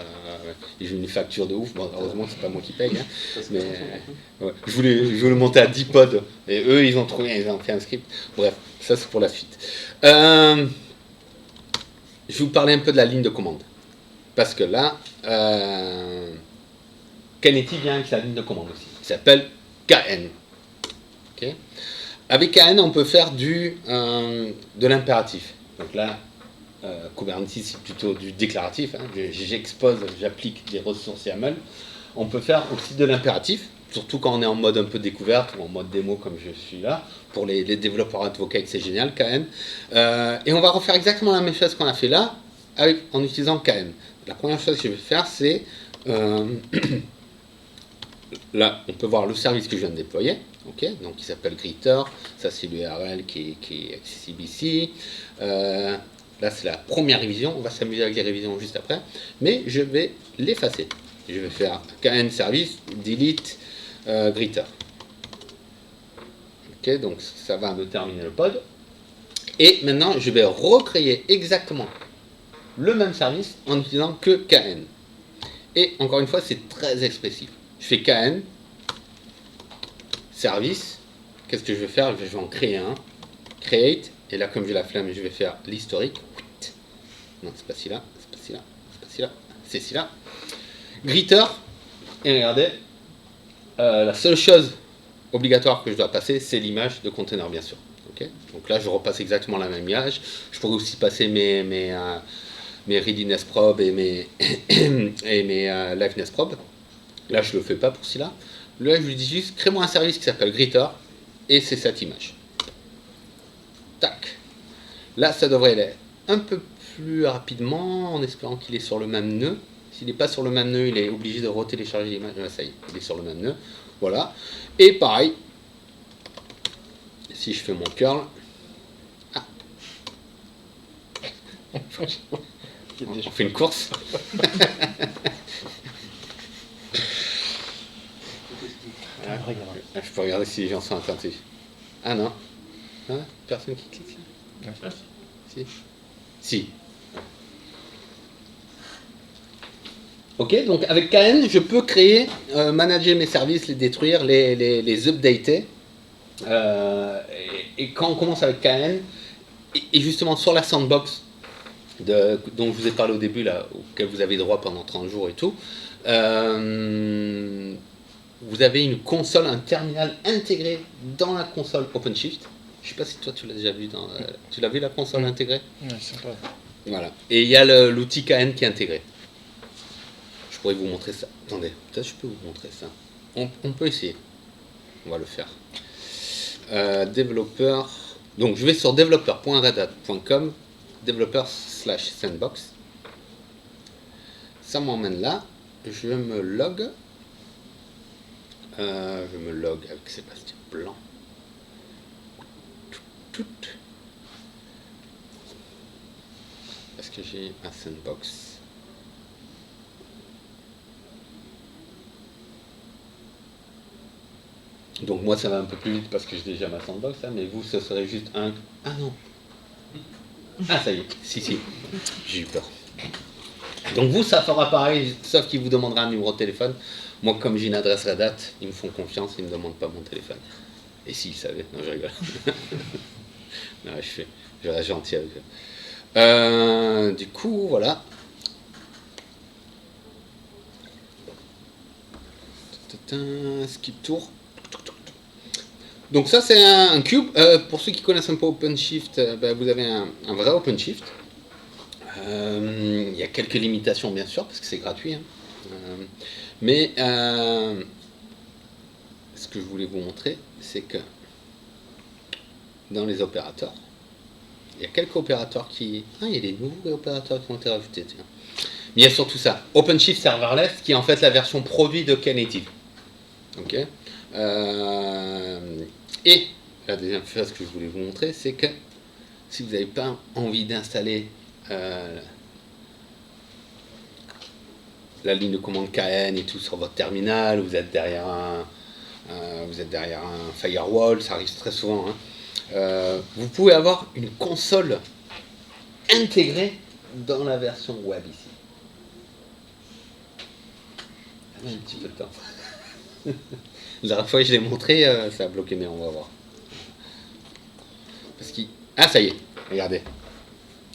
Speaker 2: J'ai eu une facture de ouf. Bon, heureusement, c'est pas moi qui paye. Hein, mais ouais, je voulais monter à 10 pods. Et eux, ils ont fait un script. Bref, ça c'est pour la suite. Je vais vous parler un peu de la ligne de commande. Parce que là, Knative vient avec sa ligne de commande aussi. Il s'appelle KN. Okay. Avec KN, on peut faire de l'impératif. Donc là, Kubernetes, c'est plutôt du déclaratif. Hein. J'expose, j'applique des ressources YAML. On peut faire aussi de l'impératif, surtout quand on est en mode un peu découverte ou en mode démo comme je suis là. Pour les développeurs advocates, c'est génial, KN. Et on va refaire exactement la même chose qu'on a fait là, en utilisant KN. La première chose que je vais faire, c'est... là, on peut voir le service que je viens de déployer. Okay, donc il s'appelle Greeter, ça c'est l'URL qui est accessible ici. Là c'est la première révision, on va s'amuser avec les révisions juste après, mais je vais l'effacer. Je vais faire KN service, delete Greeter. Ok, donc ça va me terminer le pod. Et maintenant je vais recréer exactement le même service en utilisant que KN. Et encore une fois, c'est très expressif. Je fais KN service, qu'est-ce que je vais faire? Je vais en créer un, create, et là comme j'ai la flemme, je vais faire l'historique. Non, c'est pas celui-là, c'est pas celui-là, c'est pas celui-là, c'est celui-là. Greeter, et regardez, la seule chose obligatoire que je dois passer, c'est l'image de container, bien sûr. Okay, donc là, je repasse exactement la même image. Je pourrais aussi passer mes readiness probe et mes, et mes liveness probe. Là, je ne le fais pas pour celui-là. Là, je lui dis juste, crée-moi un service qui s'appelle Greeter, et c'est cette image. Tac. Là, ça devrait aller un peu plus rapidement, en espérant qu'il est sur le même nœud. S'il n'est pas sur le même nœud, il est obligé de retélécharger l'image. Ça y est, il est sur le même nœud. Voilà. Et pareil, si je fais mon curl, on fait une course. Je peux regarder si les gens sont attentifs. Ah non. Hein, personne qui clique là. Si. Ok, donc avec KN, je peux créer, manager mes services, les détruire, les updater. Et quand on commence avec KN, et justement sur la sandbox dont je vous ai parlé au début, là, auquel vous avez droit pendant 30 jours et tout, vous avez une console, un terminal intégré dans la console OpenShift. Je ne sais pas si toi tu l'as déjà vu. Tu l'as vu la console intégrée?
Speaker 4: Ouais, c'est sympa.
Speaker 2: Voilà. Et il y a l'outil KN qui est intégré. Je pourrais vous montrer ça. Attendez, peut-être je peux vous montrer ça. On peut essayer. On va le faire. Développeur. Donc je vais sur developer.redhat.com, developer/sandbox. Ça m'emmène là. Je me log. Avec Sébastien Blanc. Est-ce que j'ai un sandbox? Donc moi ça va un peu plus vite parce que j'ai déjà ma sandbox, hein, mais vous ce serait juste un... Ah non. Ah ça y est, si, j'ai eu peur. Donc vous ça fera pareil, sauf qu'il vous demandera un numéro de téléphone. Moi comme j'ai une adresse Red Hat, ils me font confiance, ils ne me demandent pas mon téléphone. Et s'ils savaient, non je rigole. Non, je reste gentil avec eux. Du coup, voilà. Skip tour. Donc ça c'est un cube. Pour ceux qui connaissent un peu OpenShift, vous avez un vrai OpenShift. Il y a quelques limitations bien sûr parce que c'est gratuit. Hein. Mais ce que je voulais vous montrer, c'est que dans les opérateurs, il y a quelques opérateurs qui... Ah, il y a des nouveaux opérateurs qui ont été rajoutés. Tiens. Mais il y a surtout ça. OpenShift Serverless, qui est en fait la version produit de Knative. Ok. Et la deuxième chose que je voulais vous montrer, c'est que si vous n'avez pas envie d'installer la ligne de commande KN et tout sur votre terminal, vous êtes derrière un firewall, ça arrive très souvent. Hein. Vous pouvez avoir une console intégrée dans la version web ici. Un petit peu de temps. La dernière fois que je l'ai montré, ça a bloqué, mais on va voir. Ah, ça y est, regardez.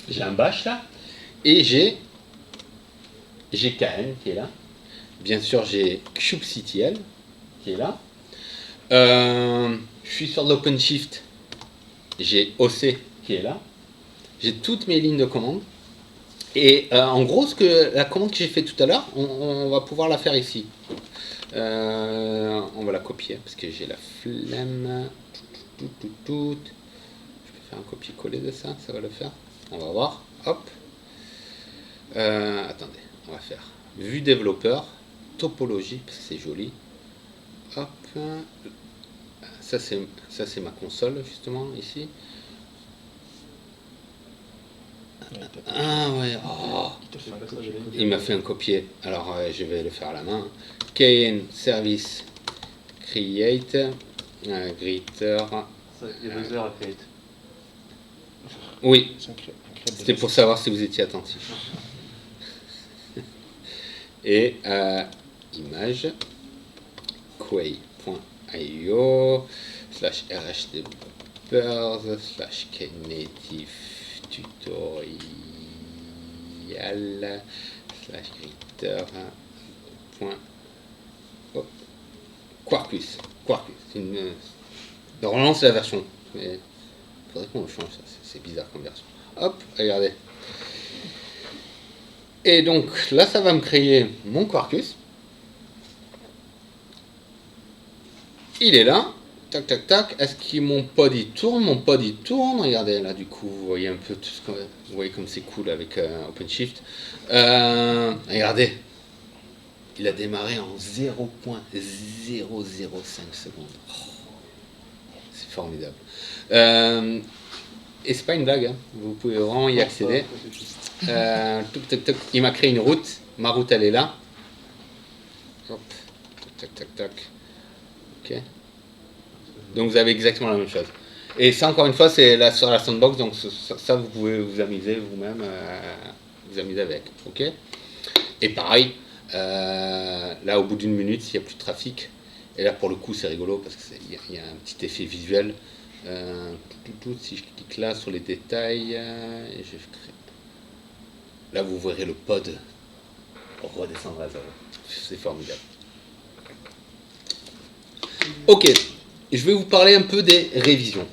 Speaker 2: J'ai un bash là, et j'ai KN qui est là. Bien sûr, j'ai kubectl qui est là. Je suis sur l'OpenShift. J'ai OC qui est là. J'ai toutes mes lignes de commande. Et en gros, la commande que j'ai fait tout à l'heure, on va pouvoir la faire ici. On va la copier parce que j'ai la flemme. Je peux faire un copier-coller de ça, ça va le faire. On va voir. Hop. Attendez, on va faire vue développeur, topologie, parce que c'est joli. Hop. Ça c'est ma console justement ici. Ah ouais, oh. Il m'a fait un copier. Alors je vais le faire à la main. KN service create greeter.
Speaker 5: Il y a 2 heures à create.
Speaker 2: Oui, c'était pour savoir si vous étiez attentif. Et image quay.io /rhdevelopers /knative tutorial /greeter. Quarkus. Quarkus. On relance la version. Mais il faudrait qu'on le change, ça. C'est bizarre comme version. Hop, regardez. Et donc là, ça va me créer mon Quarkus. Il est là. Tac, tac, tac. Est-ce que mon pod il tourne? Mon pod il tourne. Regardez là, du coup, vous voyez un peu tout ce que. Vous voyez comme c'est cool avec OpenShift. Regardez. Il a démarré en 0.005 secondes. Oh, c'est formidable. Et c'est pas une blague, hein. Vous pouvez vraiment y accéder. Il m'a créé une route. Ma route, elle est là. Hop. Tac, tac, tac. Ok. Donc vous avez exactement la même chose. Et ça, encore une fois, c'est là sur la sandbox. Donc ça vous pouvez vous amuser vous-même, vous amuser avec. Ok. Et pareil. Là, au bout d'une minute, s'il n'y a plus de trafic, et là pour le coup c'est rigolo parce qu'il y a un petit effet visuel. Si je clique là sur les détails, et je crée... là vous verrez le pod redescendre à zéro. C'est formidable. Ok, je vais vous parler un peu des révisions.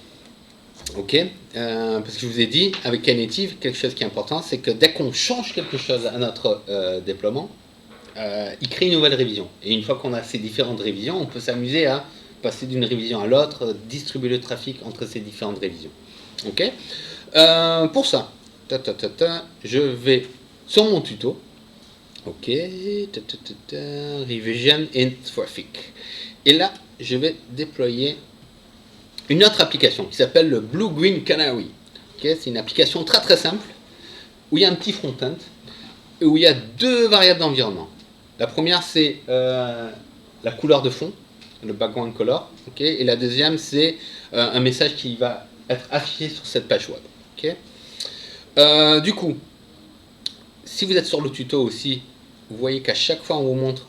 Speaker 2: Ok, parce que je vous ai dit avec Knative, quelque chose qui est important, c'est que dès qu'on change quelque chose à notre déploiement, il crée une nouvelle révision. Et une fois qu'on a ces différentes révisions, on peut s'amuser à passer d'une révision à l'autre, distribuer le trafic entre ces différentes révisions. Ok. Pour ça, je vais sur mon tuto. Ok. Revision in traffic. Et là, je vais déployer une autre application qui s'appelle le Blue Green Canary. Okay, c'est une application très très simple où il y a un petit front-end et où il y a deux variables d'environnement. La première, c'est la couleur de fond, le background color, okay, et la deuxième, c'est un message qui va être affiché sur cette page web. Okay. Du coup, si vous êtes sur le tuto aussi, vous voyez qu'à chaque fois, on vous montre,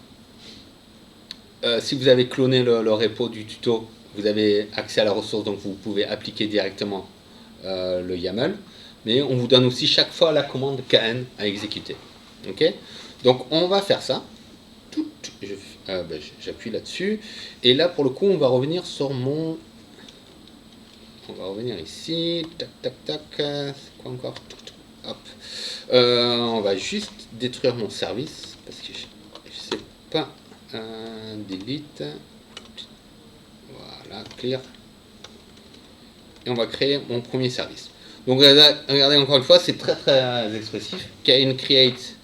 Speaker 2: si vous avez cloné le repo du tuto, vous avez accès à la ressource, donc vous pouvez appliquer directement le YAML, mais on vous donne aussi chaque fois la commande kn à exécuter. Okay. Donc, on va faire ça. J'appuie là-dessus et là pour le coup on va revenir sur mon, on va revenir ici, tac tac tac, c'est quoi encore, hop, on va juste détruire mon service parce que je sais pas, delete, voilà, clear, et on va créer mon premier service. Donc regardez encore une fois, c'est très très expressif. Kn create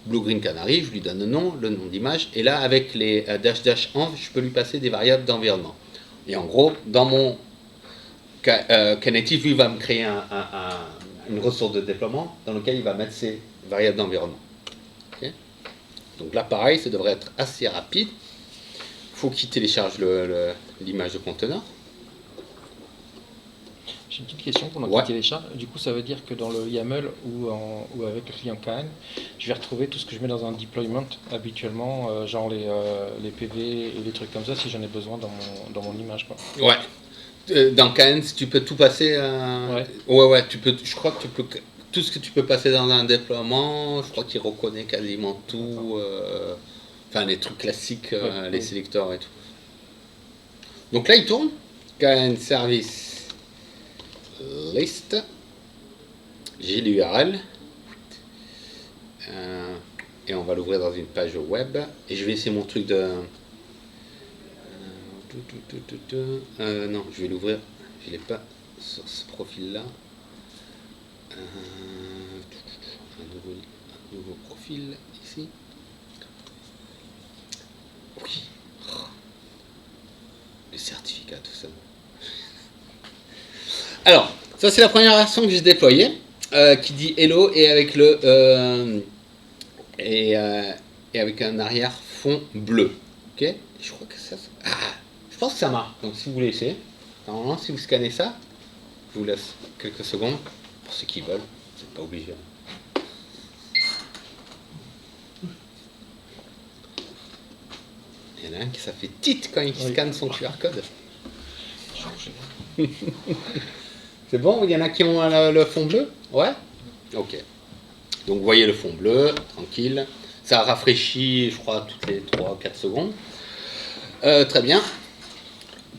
Speaker 2: Blue Green Canary, je lui donne le nom d'image, et là avec les --env, je peux lui passer des variables d'environnement. Et en gros, dans mon Knative, lui va me créer une ressource de déploiement dans laquelle il va mettre ses variables d'environnement. Okay. Donc là pareil, ça devrait être assez rapide. Il faut qu'il télécharge l'image de conteneur.
Speaker 1: J'ai une petite question pendant qu'il télécharge. Du coup, ça veut dire que dans le YAML ou avec le client KN, je vais retrouver tout ce que je mets dans un deployment habituellement, genre les PV et les trucs comme ça, si j'en ai besoin dans mon image, quoi.
Speaker 2: Ouais. Dans KN, tu peux tout passer. Ouais. Tu peux. Je crois que tu peux tout ce que tu peux passer dans un déploiement. Je crois qu'il reconnaît quasiment tout. Enfin, les trucs classiques, les sélecteurs et tout. Donc là, il tourne. KN service. List, j'ai l'URL et on va l'ouvrir dans une page web et je vais essayer mon truc de non, je vais l'ouvrir, je l'ai pas sur ce profil là, un nouveau profil ici. Oui, les certificats, tout ça. Alors, ça c'est la première version que j'ai déployée, qui dit hello et avec et avec un arrière-fond bleu. Ok. Je crois que ça. Je pense que ça marche. Donc si vous voulez essayer, normalement si vous scannez ça, je vous laisse quelques secondes pour ceux qui veulent. Vous n'êtes pas obligé. Il y en a un qui ça fait titre quand il scanne son QR code. C'est bon, il y en a qui ont le fond bleu? Ouais? Ok. Donc vous voyez le fond bleu, tranquille. Ça rafraîchit, je crois, toutes les 3-4 secondes. Très bien.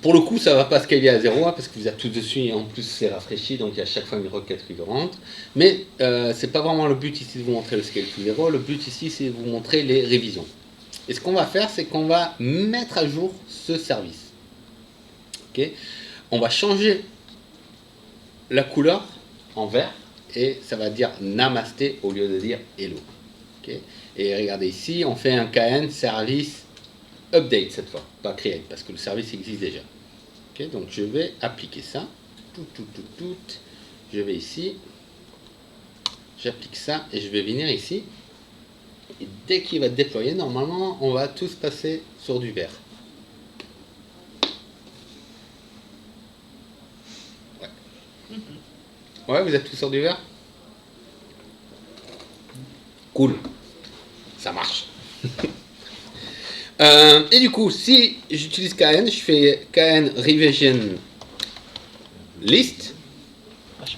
Speaker 2: Pour le coup, ça ne va pas scaler à 0, hein, parce que vous êtes tout dessus et en plus c'est rafraîchi, donc il y a à chaque fois une requête récurrente. Mais ce n'est pas vraiment le but ici de vous montrer le scale to 0, le but ici c'est de vous montrer les révisions. Et ce qu'on va faire, c'est qu'on va mettre à jour ce service. Okay, on va changer la couleur en vert et ça va dire Namasté au lieu de dire Hello. Okay, et regardez ici, on fait un KN service update cette fois, pas create, parce que le service existe déjà. Okay, donc je vais appliquer ça. Je vais ici, j'applique ça et je vais venir ici. Et dès qu'il va être déployé, normalement, on va tous passer sur du vert. Ouais, vous êtes tous sur du vert? Cool. Ça marche. Et du coup, si j'utilise KN, je fais KN Revision List.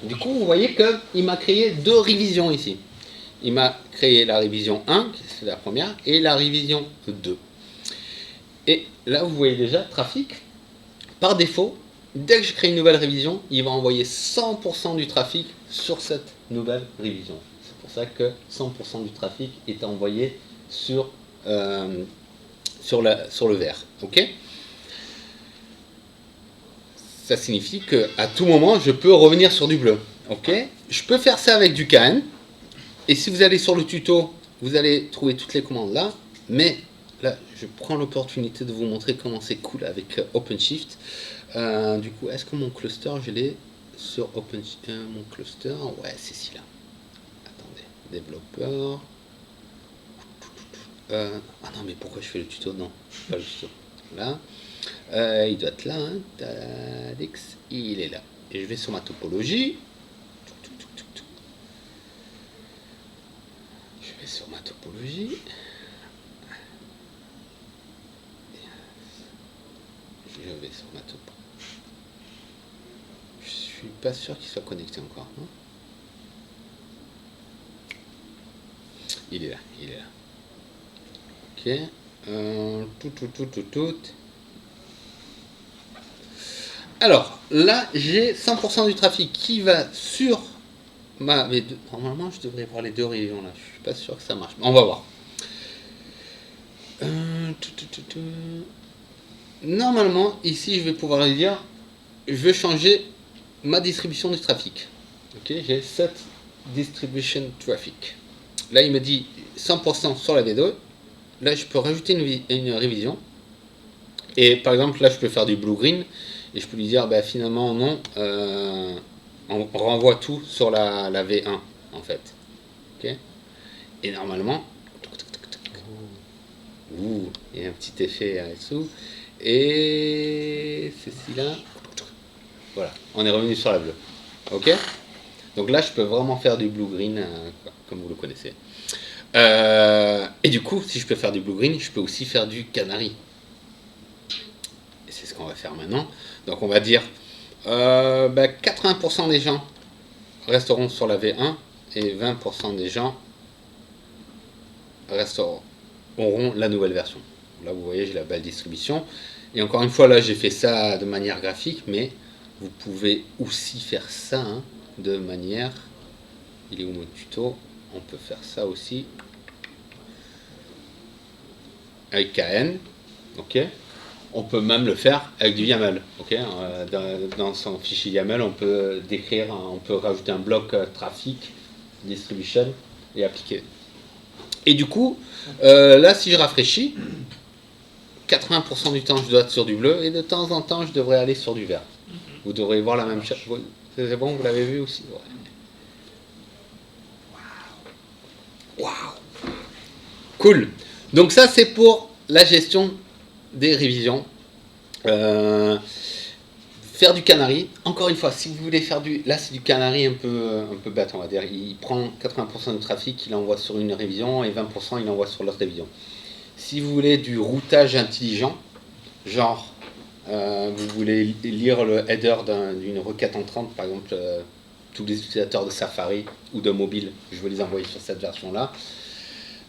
Speaker 2: Du coup, vous voyez qu'il m'a créé 2 révisions ici. Il m'a créé la révision 1, c'est la première, et la révision 2. Et là, vous voyez déjà, trafic, par défaut, dès que je crée une nouvelle révision, il va envoyer 100% du trafic sur cette nouvelle révision. C'est pour ça que 100% du trafic est envoyé sur le vert. Ok, ça signifie qu'à tout moment, je peux revenir sur du bleu. Ok, je peux faire ça avec du KN. Et si vous allez sur le tuto, vous allez trouver toutes les commandes là. Mais là, je prends l'opportunité de vous montrer comment c'est cool avec OpenShift. Du coup, est-ce que mon cluster, je l'ai sur OpenShift mon cluster, ouais, c'est celui-là. Attendez, développeur. Ah non, mais pourquoi je fais le tuto? Non, pas le tuto. Là, il doit être là. Hein. Tadix, il est là. Et je vais sur ma topologie. Je vais sur ma topologie. Je vais sur ma topo. Je suis pas sûr qu'il soit connecté encore. Hein. Il est là, il est là. Ok. Alors, là, j'ai 100% du trafic qui va sur ma... Normalement, je devrais voir les 2 régions là. Je suis pas sûr que ça marche. On va voir. Normalement, ici, je vais pouvoir dire, je veux changer ma distribution du trafic. Ok, j'ai set distribution traffic. Là, il me dit 100% sur la V2. Là, je peux rajouter une révision. Et par exemple, là, je peux faire du blue-green. Et je peux lui dire, bah, finalement, non. On renvoie tout sur la V1, en fait. Okay, et normalement, il y a un petit effet là-dessous. Et ceci-là, voilà, on est revenu sur la bleue. Ok, donc là, je peux vraiment faire du blue-green, comme vous le connaissez. Et du coup, si je peux faire du blue-green, je peux aussi faire du canary. Et c'est ce qu'on va faire maintenant. Donc on va dire 80% des gens resteront sur la V1 et 20% des gens auront la nouvelle version. Là, vous voyez, j'ai la belle distribution. Et encore une fois, là, j'ai fait ça de manière graphique, mais vous pouvez aussi faire ça hein, de manière... Il est où mon tuto? On peut faire ça aussi avec KN. Ok. On peut même le faire avec du YAML. Okay, dans son fichier YAML, on peut décrire, on peut rajouter un bloc trafic, distribution et appliquer. Et du coup, là, si je rafraîchis, 80% du temps, je dois être sur du bleu et de temps en temps, je devrais aller sur du vert. Vous devrez voir la même chose. C'est bon, vous l'avez vu aussi? Waouh! Wow. Cool. Donc ça, c'est pour la gestion des révisions. Faire du canary. Encore une fois, si vous voulez faire du... Là, c'est du canary un peu bête, on va dire. Il prend 80% du trafic, il envoie sur une révision et 20% il envoie sur l'autre révision. Si vous voulez du routage intelligent, genre vous voulez lire le header d'une requête entrante, par exemple tous les utilisateurs de Safari ou de mobile, je vais les envoyer sur cette version-là.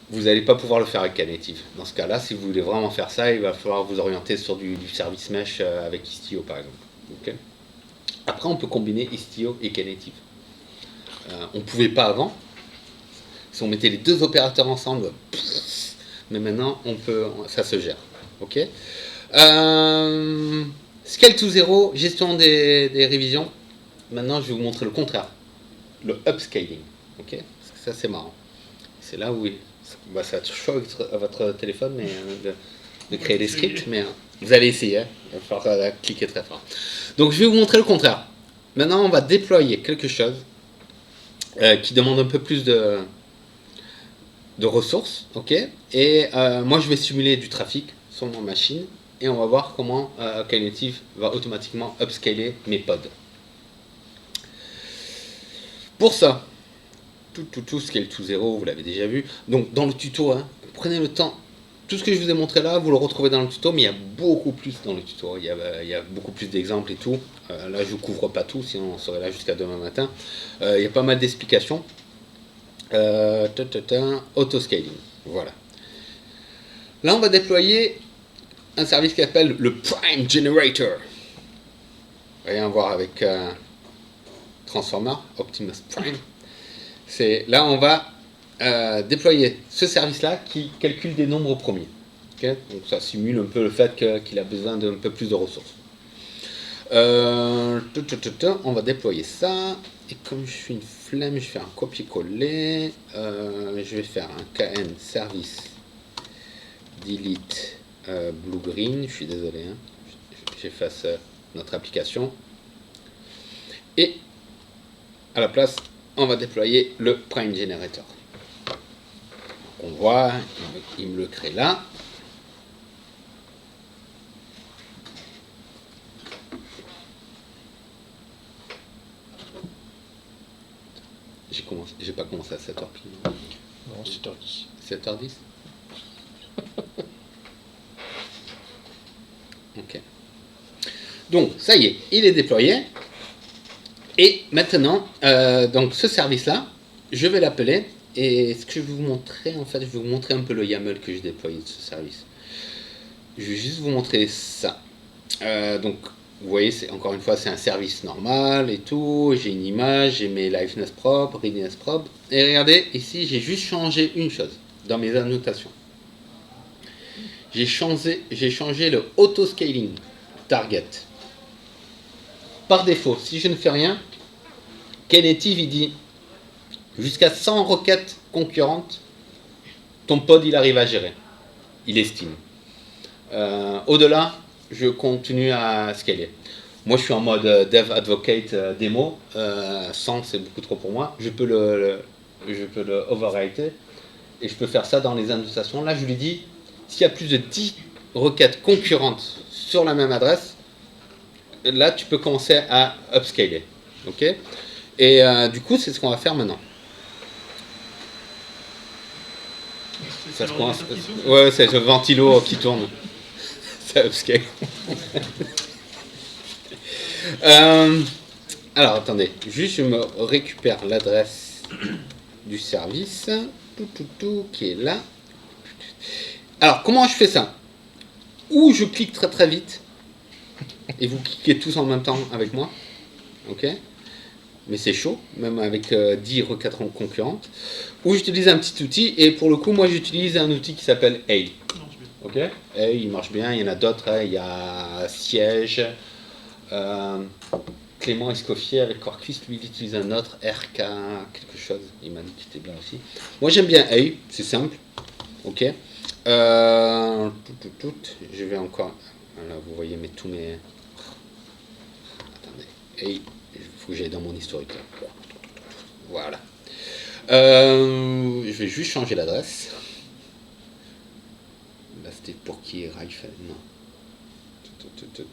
Speaker 2: vous n'allez pas pouvoir le faire avec Knative. Dans ce cas-là, si vous voulez vraiment faire ça, il va falloir vous orienter sur du service mesh avec Istio par exemple. Ok. Après, on peut combiner Istio et Knative. On ne pouvait pas avant. Si on mettait les deux opérateurs ensemble, mais maintenant, ça se gère. Ok. Scale to zero, gestion des révisions. Maintenant, je vais vous montrer le contraire. Le upscaling. Ok. Parce que ça, c'est marrant. C'est là où ça va être chaud à votre téléphone mais, de créer des scripts, mais vous allez essayer. Hein. Il va falloir cliquer très fort. Donc, je vais vous montrer le contraire. Maintenant, on va déployer quelque chose qui demande un peu plus de ressources. Ok. Et moi, je vais simuler du trafic sur ma machine. Et on va voir comment Knative va automatiquement upscaler mes pods. Pour ça, tout scale to zero, vous l'avez déjà vu. Donc dans le tuto, hein, prenez le temps. Tout ce que je vous ai montré là, vous le retrouvez dans le tuto, mais il y a beaucoup plus dans le tuto. Il y a beaucoup plus d'exemples et tout. Là, je ne couvre pas tout, sinon on serait là jusqu'à demain matin. Il y a pas mal d'explications. Auto-scaling, voilà. Là, on va déployer un service qui s'appelle le Prime Generator. Rien à voir avec Transformer, Optimus Prime. Là, on va déployer ce service-là qui calcule des nombres premiers. Okay. Donc ça simule un peu le fait qu'il a besoin d'un peu plus de ressources. On va déployer ça. Et comme je suis une flemme, je fais un copier-coller. Je vais faire un kn service delete blue-green. Je suis désolé. Hein. J'efface notre application. Et à la place, on va déployer le Prime Generator. On voit, il me le crée là. J'ai pas commencé à 7h pile.
Speaker 1: Non, 7h10.
Speaker 2: 7h10. Ok. Donc, ça y est, il est déployé. Et maintenant, donc ce service-là, je vais l'appeler. Et ce que je vais vous montrer, en fait, je vais vous montrer un peu le YAML que j'ai déployé de ce service. Je vais juste vous montrer ça. Donc, vous voyez, encore une fois, c'est un service normal et tout. J'ai une image, j'ai mes liveness propres, readiness propres. Et regardez, ici, j'ai juste changé une chose dans mes annotations. J'ai changé le auto-scaling target. Par défaut, si je ne fais rien, Knative, il dit jusqu'à 100 requêtes concurrentes, ton pod, il arrive à gérer. Il estime. Au-delà, je continue à scaler. Moi, je suis en mode dev advocate démo. 100, c'est beaucoup trop pour moi. Je peux le overwriter et je peux faire ça dans les annotations. Là, je lui dis, s'il y a plus de 10 requêtes concurrentes sur la même adresse, là, tu peux commencer à upscaler. Ok. Et du coup, c'est ce qu'on va faire maintenant. Ça se commence. Ouais, c'est le ventilo qui tourne. Ça upscale. Alors, attendez. Juste, je me récupère l'adresse du service. Qui est là. Alors, comment je fais ça? Ou je clique très très vite. Et vous cliquez tous en même temps avec moi. Ok. Mais c'est chaud, même avec 10 requêtes concurrentes. Ou j'utilise un petit outil, et pour le coup, moi j'utilise un outil qui s'appelle A. Ok. A, il marche bien, il y en a d'autres, hein. Il y a Siège, Clément Escoffier avec Quarkus, lui il utilise un autre, RK, quelque chose, il m'a dit que c'était bien aussi. Moi j'aime bien A, c'est simple. Ok. Je vais encore. Là, vous voyez tous mes. Attendez. A. Il faut que j'aille dans mon historique là. Voilà. Je vais juste changer l'adresse. Là c'était pour qui Raifel. Non.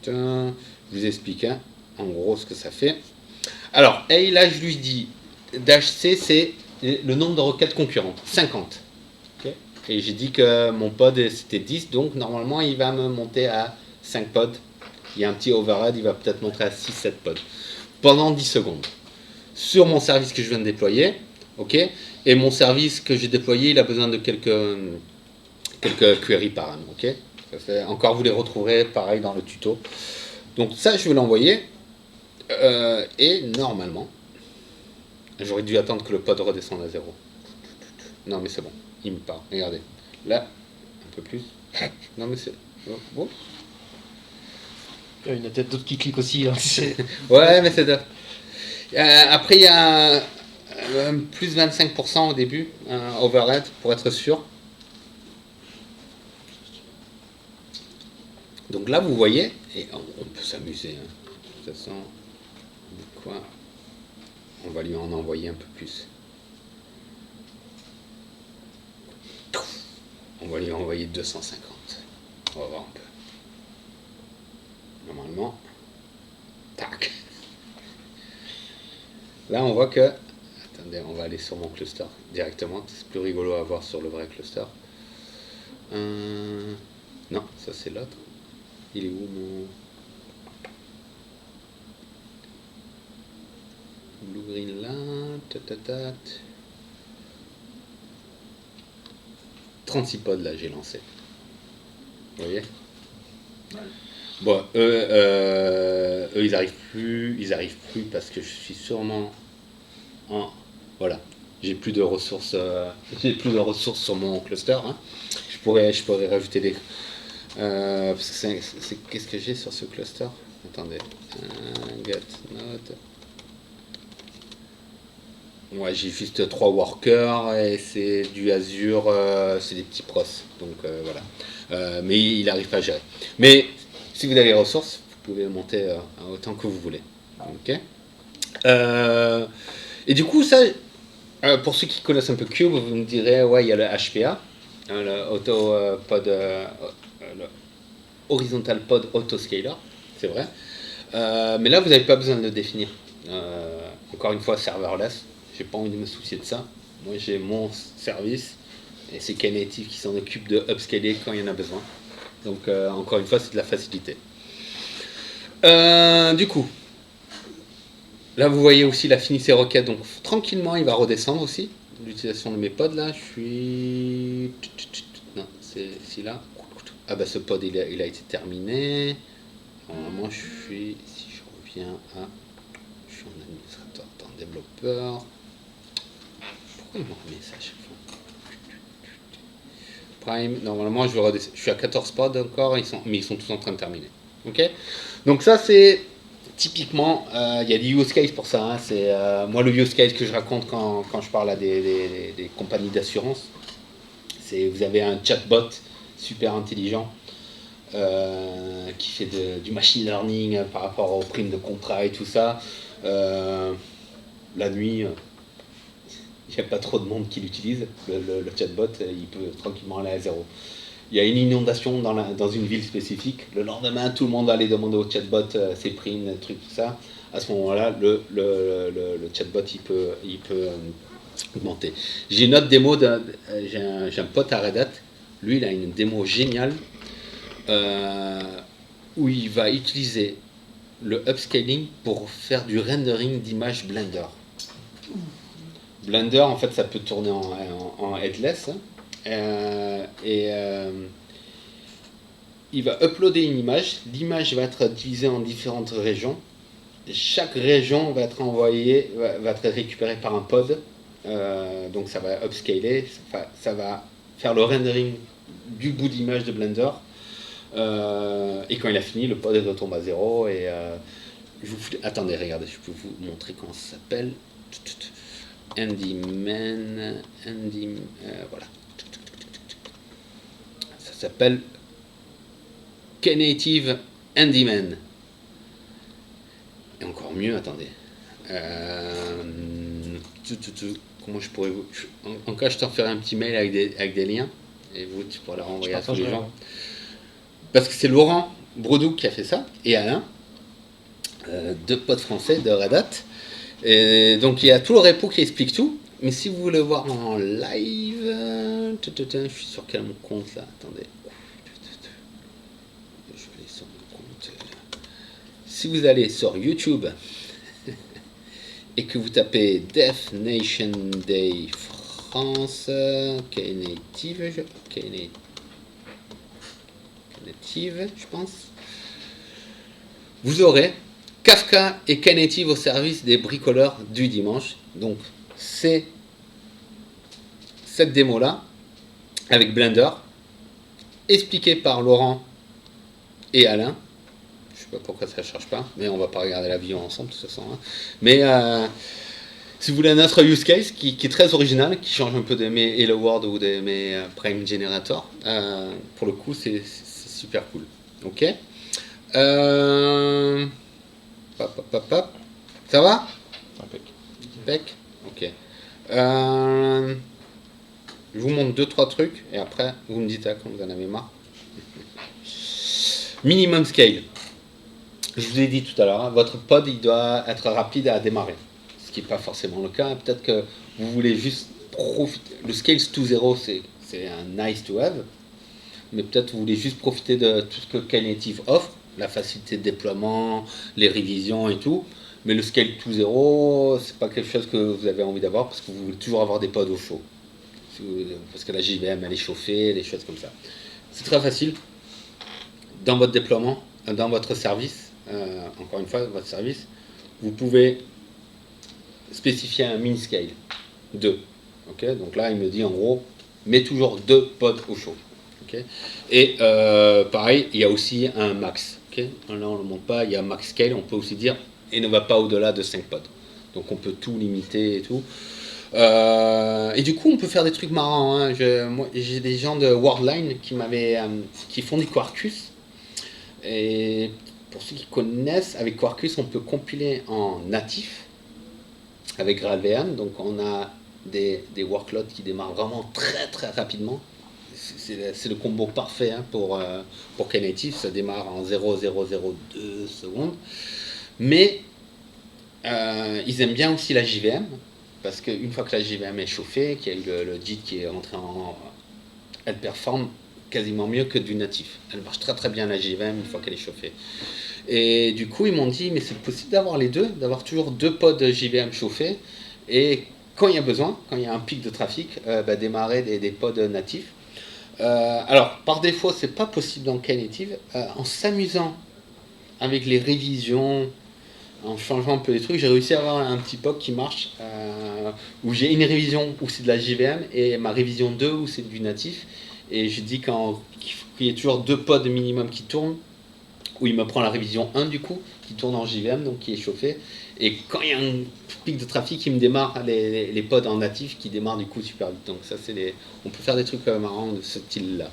Speaker 2: Je vous explique hein, en gros ce que ça fait. Alors, et là je lui dis d'HC c'est le nombre de requêtes concurrentes. 50. Okay. Et j'ai dit que mon pod c'était 10, donc normalement il va me monter à 5 pods. Il y a un petit overhead, il va peut-être monter à 6-7 pods. Pendant 10 secondes. Sur mon service que je viens de déployer, Ok. Et mon service que j'ai déployé, il a besoin de quelques queries par an. Ok. Encore, vous les retrouverez pareil dans le tuto. Donc ça, je vais l'envoyer. Et normalement, j'aurais dû attendre que le pod redescende à 0. Non, mais c'est bon. Il me part. Regardez. Là, un peu plus. Non, mais c'est... Oh.
Speaker 6: Il y en a peut-être d'autres qui cliquent aussi. Hein.
Speaker 2: Ouais, mais c'est... après, il y a plus 25% au début, overhead, pour être sûr. Donc là, vous voyez, et on peut s'amuser. Hein. De toute façon, quoi, on va lui en envoyer un peu plus. On va lui envoyer 250. On va voir un peu. Normalement, tac. Là, on voit que... Attendez, on va aller sur mon cluster directement. C'est plus rigolo à voir sur le vrai cluster. Non, ça c'est l'autre. Il est où mon... Blue green là. Tatatat. 36 pods là, j'ai lancé. Vous voyez? Bon, eux, ils arrivent plus parce que je suis sûrement en... Voilà, j'ai plus de ressources sur mon cluster. Hein. Je pourrais rajouter des... parce que qu'est-ce que j'ai sur ce cluster? Attendez, get node. Ouais, j'ai juste 3 workers et c'est du Azure, c'est des petits pros. Donc voilà. Mais il n'arrive pas à gérer. Mais si vous avez les ressources, vous pouvez monter autant que vous voulez. Ok. Et du coup, ça, pour ceux qui connaissent un peu Cube, vous me direz, ouais, il y a le HPA, le le Horizontal Pod Autoscaler, c'est vrai. Mais là, vous n'avez pas besoin de le définir. Encore une fois, serverless. J'ai pas envie de me soucier de ça. Moi, j'ai mon service et c'est Knative qui s'en occupe de upscaler quand il y en a besoin. Donc, encore une fois, c'est de la facilité. Du coup, là, vous voyez aussi la finissez requête. Donc, tranquillement, il va redescendre aussi. L'utilisation de mes pods, là, je suis... Non, c'est ici, là. Ah, bah, ce pod, il a été terminé. Normalement, je suis... Si je reviens à... Je suis en administrateur, en développeur. Pourquoi il m'en remet ça à chaque fois? Prime, normalement, je suis à 14 pods encore, mais ils sont tous en train de terminer. Ok. Donc ça, c'est... Typiquement, il y a des use cases pour ça. Hein. C'est moi le use case que je raconte quand je parle à des compagnies d'assurance. C'est vous avez un chatbot super intelligent qui fait du machine learning par rapport aux primes de contrat et tout ça. La nuit, il n'y a pas trop de monde qui l'utilise. Le chatbot, il peut tranquillement aller à zéro. Il y a une inondation dans une ville spécifique. Le lendemain, tout le monde va aller demander au chatbot ses primes, des trucs, tout ça. À ce moment-là, le chatbot, il peut augmenter. J'ai une autre démo, j'ai un pote à Red Hat. Lui, il a une démo géniale où il va utiliser le upscaling pour faire du rendering d'images Blender. Blender, en fait, ça peut tourner en headless. Hein. Il va uploader une image. L'image va être divisée en différentes régions. Et chaque région va être envoyée, va être récupérée par un pod. Donc ça va upscaler, ça va faire le rendering du bout d'image de Blender. Et quand il a fini, le pod retombe à 0. Et attendez, regardez, je peux vous montrer comment ça s'appelle. Handyman, voilà. Ça s'appelle Knative Handyman. Et encore mieux, attendez. Comment je pourrais vous... En cas, je t'en ferai un petit mail avec des liens. Et vous, tu pourras la renvoyer à tous les gens. Parce que c'est Laurent Bredou qui a fait ça. Et Alain, deux potes français de Red Hat. Et donc il y a tout le repo qui explique tout. Mais si vous voulez voir en live... Je suis sur quel compte là? Attendez. Je vais aller sur mon compte. Si vous allez sur YouTube et que vous tapez Deaf Nation Day France, Knative, je pense, vous aurez Kafka et Knative au service des bricoleurs du dimanche. Donc c'est cette démo-là, avec Blender, expliquée par Laurent et Alain. Je sais pas pourquoi ça ne charge pas, mais on va pas regarder la vidéo ensemble de toute façon. Hein. Mais si vous voulez un autre use case qui est très original, qui change un peu de mes Hello World ou de mes Prime Generator, pour le coup c'est super cool. Ok. Ça va? Impec. Ok. Je vous montre 2-3 trucs et après vous me dites quand vous en avez marre. Minimum scale. Je vous ai dit tout à l'heure, votre pod il doit être rapide à démarrer. Ce qui n'est pas forcément le cas. Peut-être que vous voulez juste profiter. Le scale to 0 c'est un nice to have. Mais peut-être vous voulez juste profiter de tout ce que Knative offre, la facilité de déploiement, les révisions et tout. Mais le scale to 0, c'est pas quelque chose que vous avez envie d'avoir parce que vous voulez toujours avoir des pods au chaud. Parce que la JVM elle est chauffée, des choses comme ça. C'est très facile. Dans votre déploiement, dans votre service, encore une fois, votre service, vous pouvez spécifier un min scale 2. Okay, donc là, il me dit en gros, mets toujours 2 pods au chaud. Okay. Et pareil, il y a aussi un max. Okay. Là, on ne le montre pas, il y a un max scale, on peut aussi dire, et ne va pas au-delà de 5 pods. Donc on peut tout limiter et tout. Et du coup, on peut faire des trucs marrants. Hein. J'ai des gens de Worldline qui font du Quarkus. Et pour ceux qui connaissent, avec Quarkus, on peut compiler en natif avec GraalVM. Donc on a des workloads qui démarrent vraiment très très rapidement. C'est le combo parfait hein, pour Knative. Ça démarre en 0,002 secondes. Mais ils aiment bien aussi la JVM. Parce qu'une fois que la JVM est chauffée, qu'il y a eu le JIT qui est entré elle performe quasiment mieux que du natif. Elle marche très très bien la JVM une fois qu'elle est chauffée. Et du coup, ils m'ont dit, mais c'est possible d'avoir les deux, d'avoir toujours 2 pods JVM chauffés, et quand il y a besoin, quand il y a un pic de trafic, démarrer des pods natifs. Alors, par défaut, c'est pas possible dans Knative. En s'amusant avec les révisions, en changeant un peu les trucs, j'ai réussi à avoir un petit POC qui marche, où j'ai une révision où c'est de la JVM, et ma révision 2 où c'est du natif. Et je dis qu'il y ait toujours 2 pods minimum qui tournent, où il me prend la révision 1 du coup, qui tourne en JVM, donc qui est chauffé. Et quand il y a un pic de trafic, il me démarre les pods en natif qui démarrent du coup super vite. Donc ça, on peut faire des trucs marrants de ce style-là.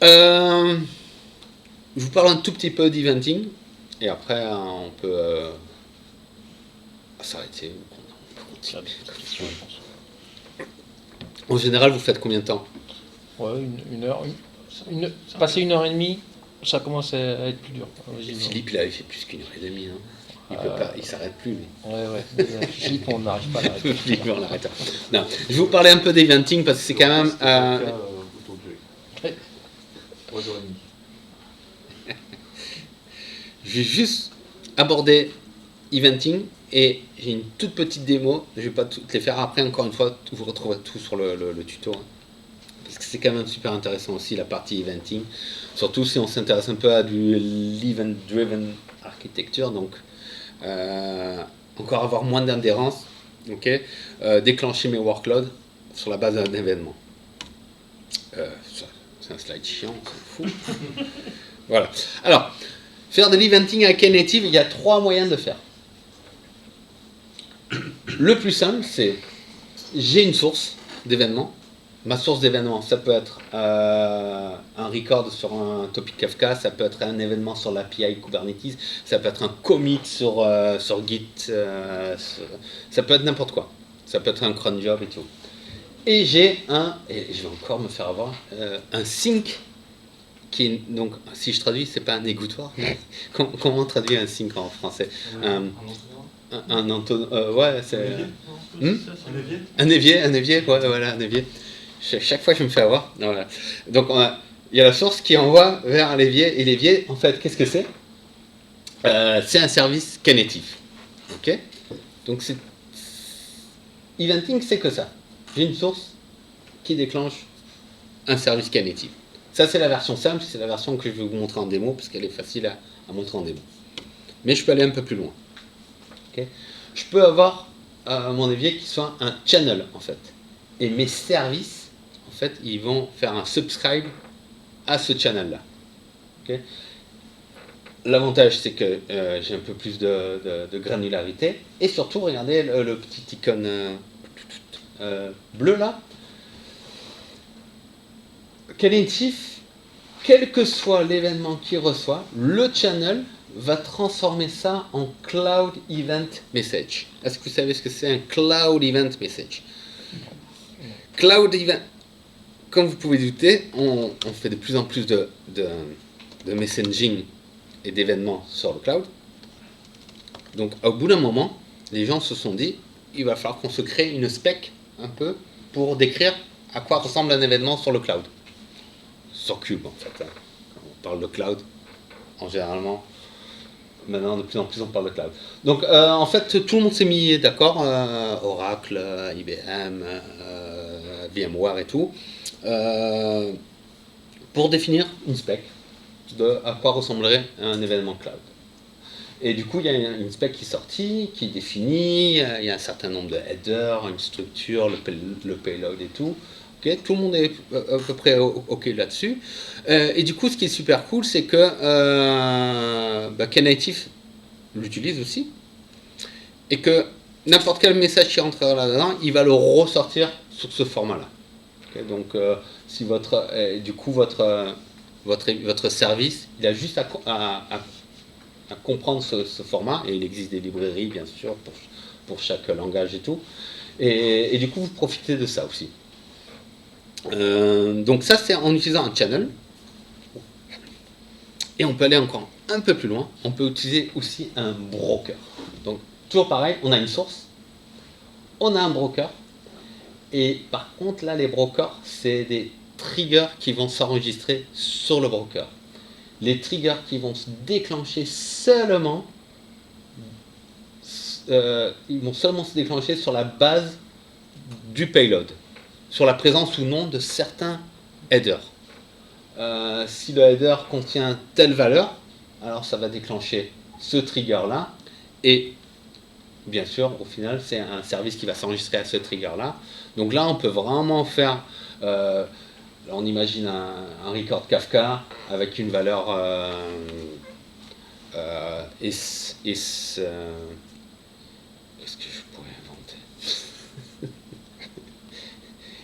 Speaker 2: Je vous parle un tout petit peu d'eventing, et après on peut s'arrêter. En général, vous faites combien de temps?
Speaker 6: Ouais, une heure. Passer 1h30, ça commence à être plus dur.
Speaker 2: Philippe, il avait fait plus qu'une heure et demie. Hein. Il peut pas, il s'arrête plus. Lui.
Speaker 6: Ouais. Philippe, on n'arrive pas à l'arrêter.
Speaker 2: Philippe, on l'arrête. Non, je vais vous parler un peu d'eventing parce que c'est quand même. Je vais juste aborder eventing et j'ai une toute petite démo. Je ne vais pas toutes les faire après. Encore une fois, vous retrouverez tout sur le tuto. Hein. Parce que c'est quand même super intéressant aussi la partie eventing. Surtout si on s'intéresse un peu à du event-driven architecture. Donc, encore avoir moins d'adhérence. Okay, déclencher mes workloads sur la base d'un événement. C'est un slide chiant, on s'en fout. Voilà. Alors, faire de l'eventing avec Knative, il y a 3 moyens de faire. Le plus simple, c'est j'ai une source d'événement. Ma source d'événement, ça peut être un record sur un topic Kafka, ça peut être un événement sur l'API Kubernetes, ça peut être un commit sur Git, ça peut être n'importe quoi. Ça peut être un cron job et tout. Et j'ai et je vais encore me faire avoir, un sync qui est, donc, si je traduis, c'est pas un égouttoir. Comment on traduit un sync en français? Ouais, c'est... Un évier, ouais, voilà, un évier. Chaque fois, je me fais avoir. Non, voilà. Donc, il y a la source qui envoie vers l'évier. Et l'évier, en fait, qu'est-ce que c'est? C'est un service Knative. Ok. Donc Eventing, c'est que ça. J'ai une source qui déclenche un service Knative. Ça, c'est la version simple, c'est la version que je vais vous montrer en démo, parce qu'elle est facile à montrer en démo. Mais je peux aller un peu plus loin. Okay. Je peux avoir mon évier qui soit un channel, en fait. Et mes services, en fait, ils vont faire un subscribe à ce channel-là. Okay. L'avantage, c'est que j'ai un peu plus de granularité. Et surtout, regardez le petit icône bleu là. Knative, quel que soit l'événement qu'il reçoit, le channel va transformer ça en Cloud Event Message. Est-ce que vous savez ce que c'est un Cloud Event Message? Cloud Event, comme vous pouvez douter, on fait de plus en plus de messaging et d'événements sur le cloud. Donc au bout d'un moment, les gens se sont dit, il va falloir qu'on se crée une spec un peu pour décrire à quoi ressemble un événement sur le cloud. Sur Cube en fait. Quand on parle de cloud, généralement, maintenant de plus en plus on parle de cloud. Donc en fait tout le monde s'est mis d'accord, Oracle, IBM, VMware et tout, pour définir une spec de à quoi ressemblerait un événement cloud. Et du coup, il y a une spec qui est sortie, qui définit, il y a un certain nombre de headers, une structure, le payload et tout. Okay, tout le monde est à peu près OK là-dessus. Et du coup, ce qui est super cool, c'est que Knative l'utilise aussi. Et que n'importe quel message qui rentre là-dedans, il va le ressortir sur ce format-là. Okay, donc, si du coup, votre service, il a juste à comprendre ce format, et il existe des librairies, bien sûr, pour chaque langage et tout. Et du coup, vous profitez de ça aussi. Donc ça, c'est en utilisant un channel. Et on peut aller encore un peu plus loin. On peut utiliser aussi un broker. Donc, toujours pareil, on a une source, on a un broker. Et par contre, là, les brokers, c'est des triggers qui vont s'enregistrer sur le broker. Les triggers qui vont se déclencher seulement, ils vont seulement se déclencher sur la base du payload, sur la présence ou non de certains headers. Si le header contient telle valeur, alors ça va déclencher ce trigger-là, et bien sûr, au final, c'est un service qui va s'enregistrer à ce trigger-là. Donc là, on peut vraiment faire... on imagine un record Kafka avec une valeur qu'est-ce que je pourrais inventer?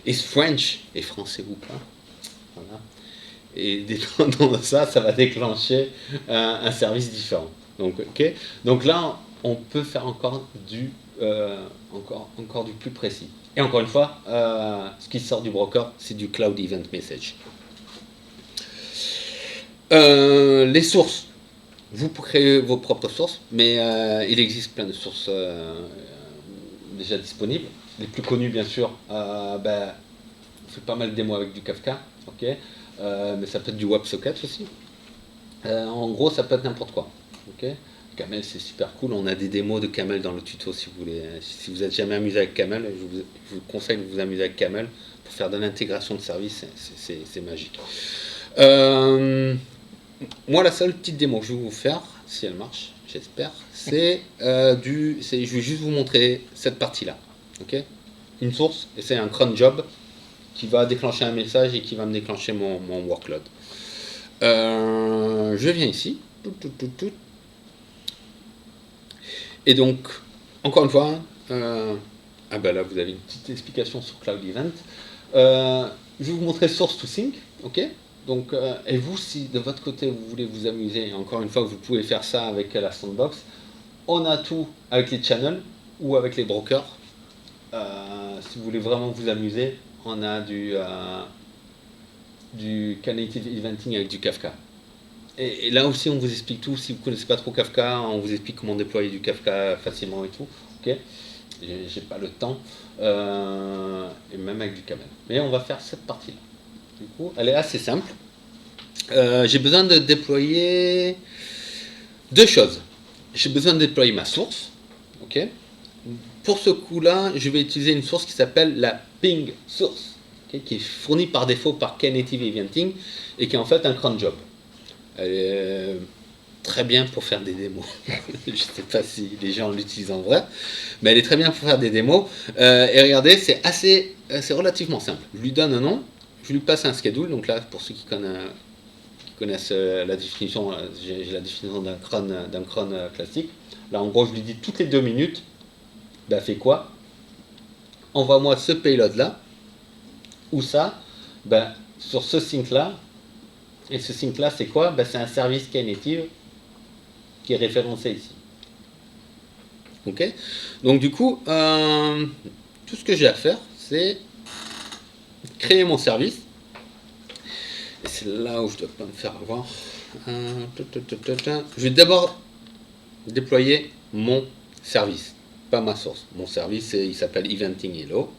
Speaker 2: Is French est français ou pas? Voilà. Et dépendant de ça, ça va déclencher un service différent. Donc, okay. Donc là, on peut faire encore du plus précis. Et encore une fois, ce qui sort du broker, c'est du Cloud Event Message. Les sources. Vous pouvez créer vos propres sources, mais il existe plein de sources déjà disponibles. Les plus connus, bien sûr, on fait pas mal de démos avec du Kafka, okay. Mais ça peut être du WebSocket aussi. En gros, ça peut être n'importe quoi. Okay. Camel, c'est super cool. On a des démos de Camel dans le tuto si vous voulez. Si vous n'êtes jamais amusé avec Camel, je vous conseille de vous amuser avec Camel pour faire de l'intégration de services. C'est magique. Moi, la seule petite démo que je vais vous faire, si elle marche, j'espère, c'est je vais juste vous montrer cette partie-là. Okay, une source, et c'est un cron job qui va déclencher un message et qui va me déclencher mon workload. Je viens ici. Et donc, encore une fois, là vous avez une petite explication sur Cloud Event. Je vais vous montrer Source to Sync, ok. Donc, et vous, si de votre côté vous voulez vous amuser, encore une fois, vous pouvez faire ça avec la Sandbox. On a tout avec les channels ou avec les brokers. Si vous voulez vraiment vous amuser, on a du Knative Eventing avec du Kafka. Et là aussi, on vous explique tout. Si vous ne connaissez pas trop Kafka, on vous explique comment déployer du Kafka facilement et tout. Ok. J'ai pas le temps, et même avec du Camel. Mais on va faire cette partie-là. Du coup, elle est assez simple. J'ai besoin de déployer deux choses. J'ai besoin de déployer ma source, ok, pour ce coup-là, je vais utiliser une source qui s'appelle la ping source, qui est fournie par défaut par Knative Eventing et qui est en fait un cron job. Elle est très bien pour faire des démos. Je ne sais pas si les gens l'utilisent en vrai, mais elle est très bien pour faire des démos. Et regardez, c'est relativement simple. Je lui donne un nom, je lui passe un schedule. Donc là, pour ceux qui connaissent la définition, j'ai la définition d'un cron classique. Là, en gros, je lui dis toutes les 2 minutes, ben, fais quoi? Envoie-moi ce payload-là, ou ça, ben, sur ce sync-là. Et ce sync-là, c'est quoi? Ben, c'est un service Knative qui est référencé ici. Ok? Donc, du coup, tout ce que j'ai à faire, c'est créer mon service. Et c'est là où je ne dois pas me faire avoir. Je vais d'abord déployer mon service, pas ma source. Mon service, il s'appelle Eventing Hello.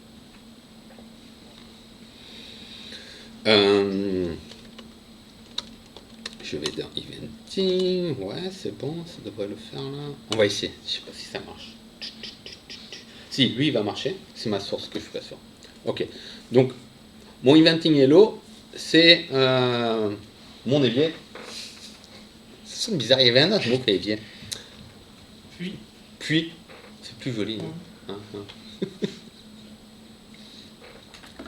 Speaker 2: Je vais dans Eventing. Ouais, c'est bon, ça devrait le faire là. On va essayer. Je sais pas si ça marche. Si, lui, il va marcher. C'est ma source que je suis pas sûr. Ok. Donc, mon Eventing Hello, c'est mon évier. Ça sonne bizarre. Il y avait un autre mot que évier. Puis, c'est plus joli. Hein, hein.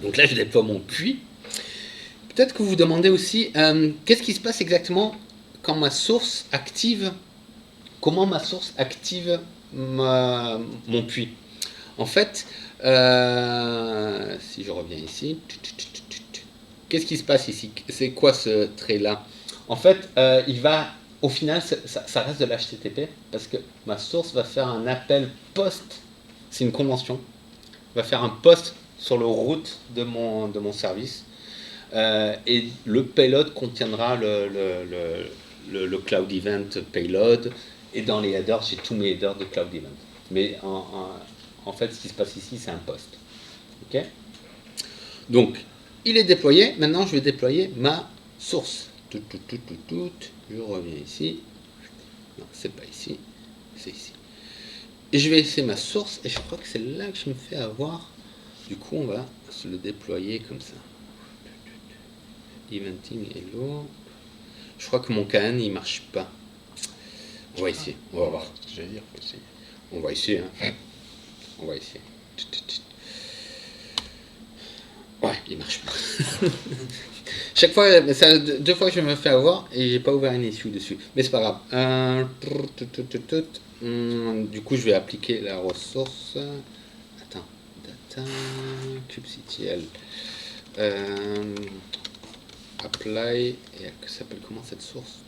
Speaker 2: Donc là, je déploie mon puits. Peut-être que vous vous demandez aussi qu'est-ce qui se passe exactement quand ma source active, comment ma source active mon puits. En fait, si je reviens ici, qu'est-ce qui se passe ici? C'est quoi ce trait-là? En fait, il va, au final, ça reste de l'HTTP parce que ma source va faire un appel post, c'est une convention, va faire un post sur le route de mon service. Et le payload contiendra le Cloud Event payload, et dans les headers, j'ai tous mes headers de Cloud Event. Mais en fait, ce qui se passe ici, c'est un post. Ok? Donc, il est déployé. Maintenant, je vais déployer ma source. Je reviens ici. Non, c'est pas ici. C'est ici. Et je vais essayer ma source, et je crois que c'est là que je me fais avoir. Du coup, on va se le déployer comme ça. Eventing Hello. Je crois que mon KN il marche pas. On va essayer. On va voir.
Speaker 6: J'allais dire, essayer.
Speaker 2: On va essayer. Hein. On va essayer. Ouais, il marche pas. Chaque fois, ça, 2 fois que je me fais avoir et j'ai pas ouvert une issue dessus. Mais c'est pas grave. Du coup, je vais appliquer la ressource. Attends. Data. kubectl. Apply, et elle s'appelle comment cette source?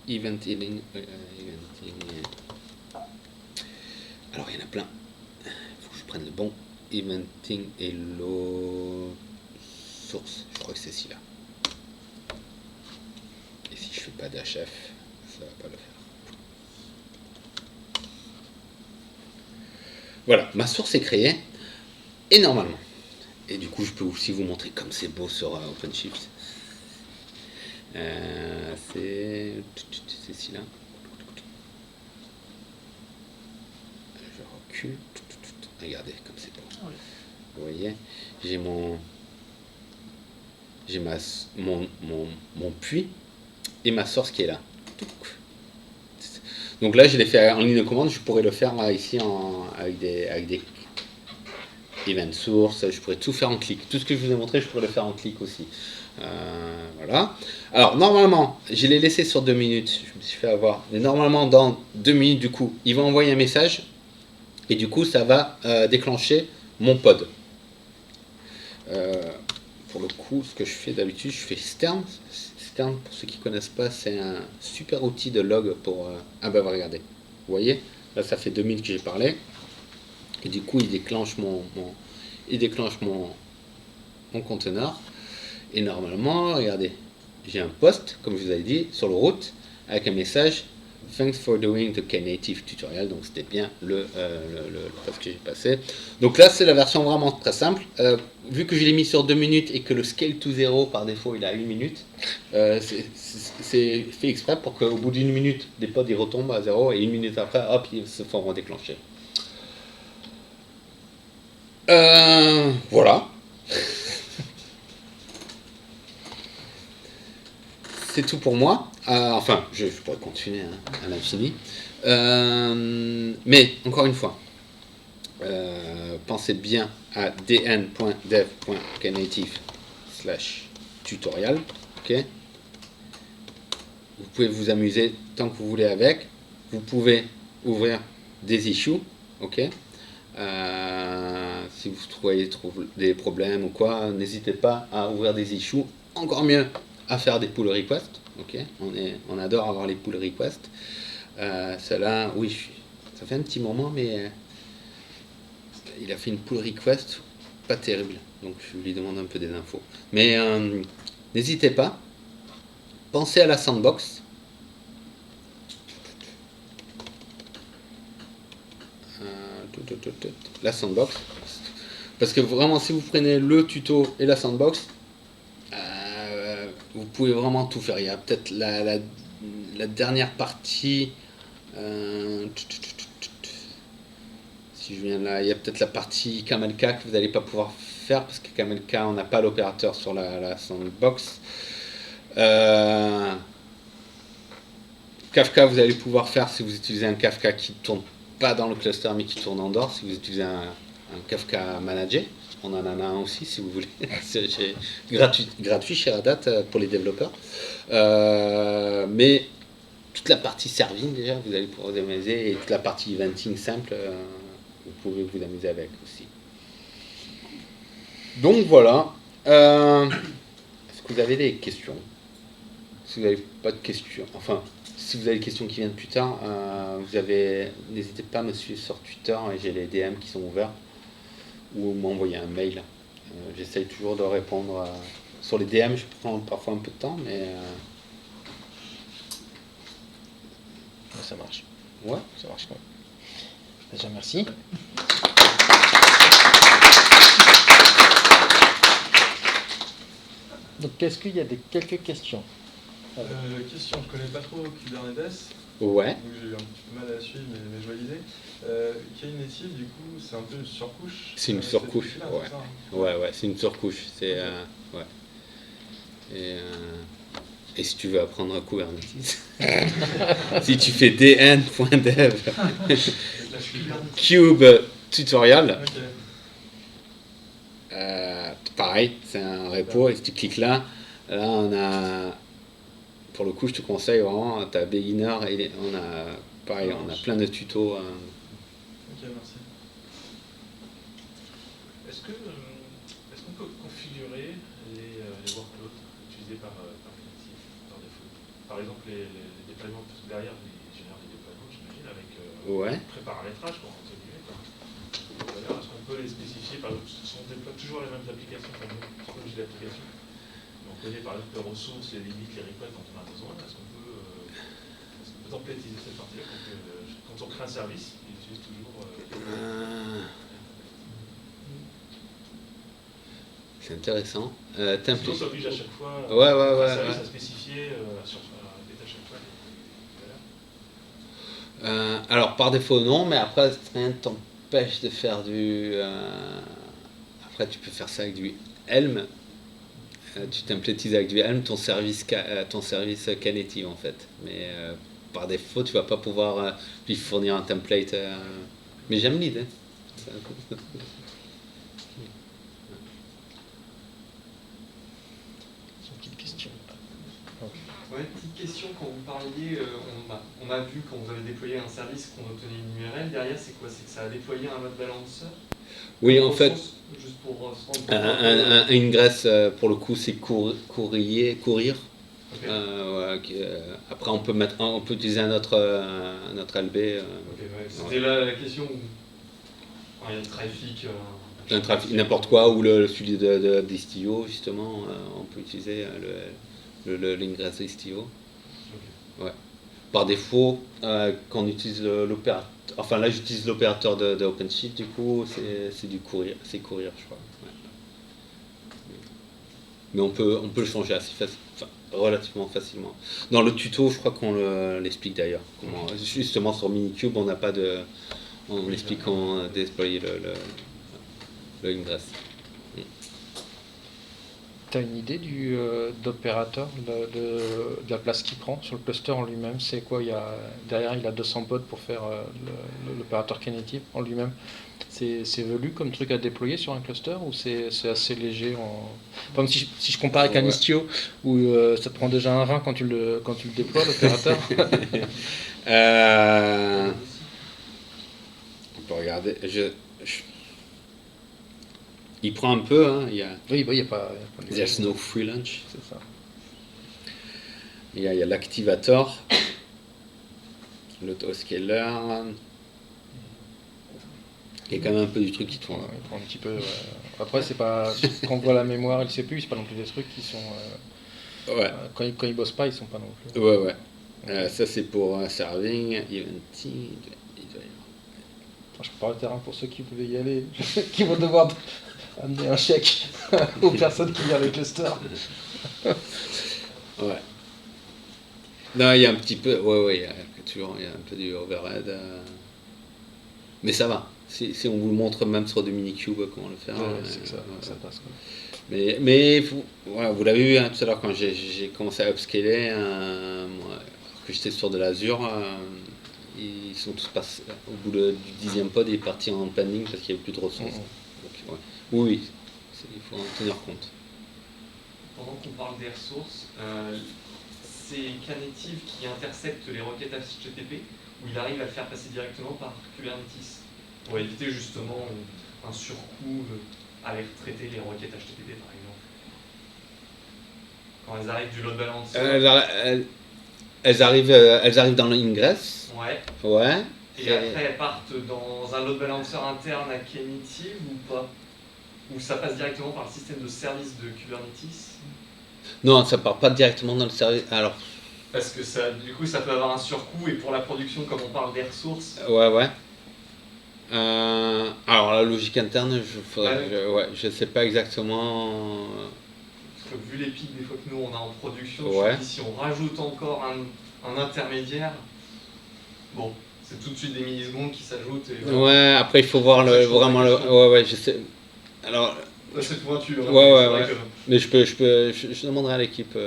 Speaker 2: Eventing. Alors il y en a plein. Il faut que je prenne le bon. Eventing Hello source. Je crois que c'est celui-là. Et si je fais pas d'HF, ça va pas le faire. Voilà, ma source est créée. Et normalement. Et du coup, je peux aussi vous montrer comme c'est beau sur OpenShift. C'est celui-là. Je recule. Regardez comme c'est beau. Vous voyez, j'ai mon puits et ma source qui est là. Donc là, je l'ai fait en ligne de commande. Je pourrais le faire ici avec des event source, je pourrais tout faire en clic. Tout ce que je vous ai montré, je pourrais le faire en clic aussi. Voilà. Alors, normalement, je l'ai laissé sur 2 minutes. Je me suis fait avoir. Mais normalement, dans 2 minutes, du coup, il va envoyer un message. Et du coup, ça va déclencher mon pod. Pour le coup, ce que je fais d'habitude, je fais Stern. Stern, pour ceux qui ne connaissent pas, c'est un super outil de log pour... Ah ben, regardez. Vous voyez, là, ça fait 2 minutes que j'ai parlé. Et du coup, il déclenche mon conteneur. Et normalement, regardez, j'ai un post, comme je vous avais dit, sur le route, avec un message « Thanks for doing the Knative tutorial ». Donc, c'était bien le post que j'ai passé. Donc là, c'est la version vraiment très simple. Vu que je l'ai mis sur 2 minutes et que le scale to 0, par défaut, il a 1 minute, c'est fait exprès pour qu'au bout d'1 minute, des pods ils retombent à 0 et 1 minute après, hop, ils se font redéclencher. Voilà. C'est tout pour moi. Enfin, je pourrais continuer à l'infini. Mais, encore une fois, pensez bien à dn.dev.knative/tutorial. Ok. Vous pouvez vous amuser tant que vous voulez avec. Vous pouvez ouvrir des issues. Ok. Si vous trouvez des problèmes ou quoi, n'hésitez pas à ouvrir des issues. Encore mieux, à faire des pull requests. Ok. On adore avoir les pull requests. Cela, oui, ça fait un petit moment, mais il a fait une pull request pas terrible. Donc je lui demande un peu des infos. Mais n'hésitez pas. Pensez à la sandbox. La sandbox. Parce que vraiment, si vous prenez le tuto et la sandbox, vous pouvez vraiment tout faire. Il y a peut-être la dernière partie. Si je viens là, il y a peut-être la partie Camelka que vous n'allez pas pouvoir faire parce que Camelka, on n'a pas l'opérateur sur la sandbox. Kafka, vous allez pouvoir faire si vous utilisez un Kafka qui ne tourne pas dans le cluster mais qui tourne en dehors. Si vous utilisez un Kafka managé, on en a un aussi si vous voulez. C'est gratuit chez Red Hat pour les développeurs. Mais toute la partie serving déjà, vous allez pouvoir vous amuser, et toute la partie eventing simple, vous pouvez vous amuser avec aussi. Donc voilà. Est-ce que vous avez des questions? Si vous n'avez pas de questions, enfin, si vous avez des questions qui viennent plus tard, n'hésitez pas à me suivre sur Twitter, et j'ai les DM qui sont ouverts, ou m'envoyer un mail. J'essaye toujours de répondre. Sur les DM, je prends parfois un peu de temps, mais...
Speaker 6: Ça marche.
Speaker 2: Ouais.
Speaker 6: Ça marche. Ouais. Déjà, merci. Donc, est-ce qu'il y a quelques questions?
Speaker 7: Question, je connais pas trop Kubernetes.
Speaker 2: Ouais.
Speaker 7: Donc j'ai eu un petit peu mal à suivre, mais je validais. Knative, du coup, c'est un peu une surcouche.
Speaker 2: C'est une surcouche,
Speaker 7: là,
Speaker 2: ouais.
Speaker 7: c'est ça, hein.
Speaker 2: Ouais, c'est une surcouche. C'est, ouais. Et si tu veux apprendre à Kubernetes, si tu fais dn.dev cube tutorial,
Speaker 7: Ok.
Speaker 2: pareil, c'est un repo, et si tu cliques là, on a, pour le coup, je te conseille vraiment, tu as beginner, et on a, pareil, on a plein de tutos.
Speaker 7: Ok, merci.
Speaker 4: Est-ce qu'on peut configurer les workloads utilisés par Knative par défaut? Par exemple, les déploiements, parce que derrière, ils génèrent des déploiements, j'imagine, avec
Speaker 2: Ouais.
Speaker 4: pré-paramétrage, quoi, entre guillemets, quoi. D'ailleurs, est-ce qu'on peut les spécifier? Par exemple, si on déploie toujours les mêmes applications, enfin, typologie d'applications, on connaît par exemple les ressources, les limites, les requests dont on a besoin, est-ce qu'on peut templatiser cette partie-là quand on crée un service, il utilise toujours...
Speaker 2: C'est intéressant.
Speaker 4: Sinon, ça oblige à chaque fois
Speaker 2: Ouais.
Speaker 4: un service à spécifier, à updater à chaque fois les valeurs.
Speaker 2: Alors par défaut non, mais après rien ne t'empêche de faire du... Après tu peux faire ça avec du Helm. Tu templatises avec du Helm ton service Knative en fait. Mais par défaut tu vas pas pouvoir lui fournir un template. Mais j'aime l'idée.
Speaker 8: Ouais, petite question, quand vous parliez, on a vu quand vous avez déployé un service qu'on obtenait une URL, derrière c'est quoi? C'est que ça a déployé un load balancer?
Speaker 2: Oui, en fait,
Speaker 8: juste pour se rendre compte.
Speaker 2: un ingress, pour le coup, c'est courir.
Speaker 8: Okay.
Speaker 2: Après, on peut utiliser un autre LB.
Speaker 8: Ok, ouais. C'était là la question où il y a le trafic.
Speaker 2: Un trafic, n'importe quoi, ou celui de d'Istio, justement, on peut utiliser l'ingress d'Istio.
Speaker 8: Okay.
Speaker 2: Ouais. Par défaut, quand on utilise l'opérateur, enfin là j'utilise l'opérateur de OpenShift, du coup c'est du courir, je crois. Ouais. Mais on peut le changer assez relativement facilement. Dans le tuto, je crois qu'on l'explique d'ailleurs. Justement sur Minikube, on l'explique comment déployer le Ingress.
Speaker 6: Tu as une idée d'opérateur, de la place qu'il prend sur le cluster en lui-même? C'est quoi? Derrière, il a 200 pods pour faire l'opérateur Knative en lui-même. C'est velu comme truc à déployer sur un cluster ou c'est assez léger Par exemple, si je compare avec un Istio où ça te prend déjà un rein quand tu le déploies, l'opérateur.
Speaker 2: On peut regarder. Il prend un peu, hein.
Speaker 6: Oui, il n'y a pas.
Speaker 2: There's no free lunch.
Speaker 6: C'est ça.
Speaker 2: Il y a l'activator, l'autoscaler. Il y a quand même un peu du truc qui tourne.
Speaker 6: Il prend un petit peu. Après, c'est pas. Quand on voit la mémoire et le CPU, c'est pas non plus des trucs qui sont.
Speaker 2: Ouais.
Speaker 6: Quand ils bossent pas, ils sont pas non plus.
Speaker 2: Ouais. Ça, c'est pour serving, eventing.
Speaker 6: Je prépare le terrain pour ceux qui voulaient y aller, qui vont devoir amener un chèque aux personnes qui viennent le cluster.
Speaker 2: Ouais. Non, il y a un petit peu. Ouais, il y a un peu du overhead. Mais ça va. Si on vous le montre même sur du Minikube, comment le faire.
Speaker 6: C'est que ça passe. Quoi.
Speaker 2: Mais vous l'avez vu tout à l'heure quand j'ai commencé à upscaler, que j'étais sur de l'Azure, ils sont tous passés. Au bout du 10e pod, il est parti en pending parce qu'il n'y avait plus de ressources. Donc, oui, il faut en tenir compte.
Speaker 8: Pendant qu'on parle des ressources, c'est Knative qui intercepte les requêtes HTTP ou il arrive à le faire passer directement par Kubernetes pour éviter justement un surcoût à aller traiter les requêtes HTTP par exemple. Quand elles arrivent du load balancer.
Speaker 2: Elles arrivent dans l'ingress. Ouais.
Speaker 8: Et après elles partent dans un load balancer interne à Knative ou pas? Ou ça passe directement par le système de service de Kubernetes?
Speaker 2: Non, ça part pas directement dans le service. Alors.
Speaker 8: Parce que du coup ça peut avoir un surcoût et pour la production comme on parle des ressources.
Speaker 2: Ouais. Alors la logique interne, je sais pas exactement.
Speaker 8: Parce que vu les pics des fois que nous on a en production, je me dis si on rajoute encore un intermédiaire, bon, c'est tout de suite des millisecondes qui s'ajoutent.
Speaker 2: Ouais, après il faut voir ouais, je sais. Alors.
Speaker 8: C'est pointu.
Speaker 2: Ouais. Mais je demanderai à l'équipe.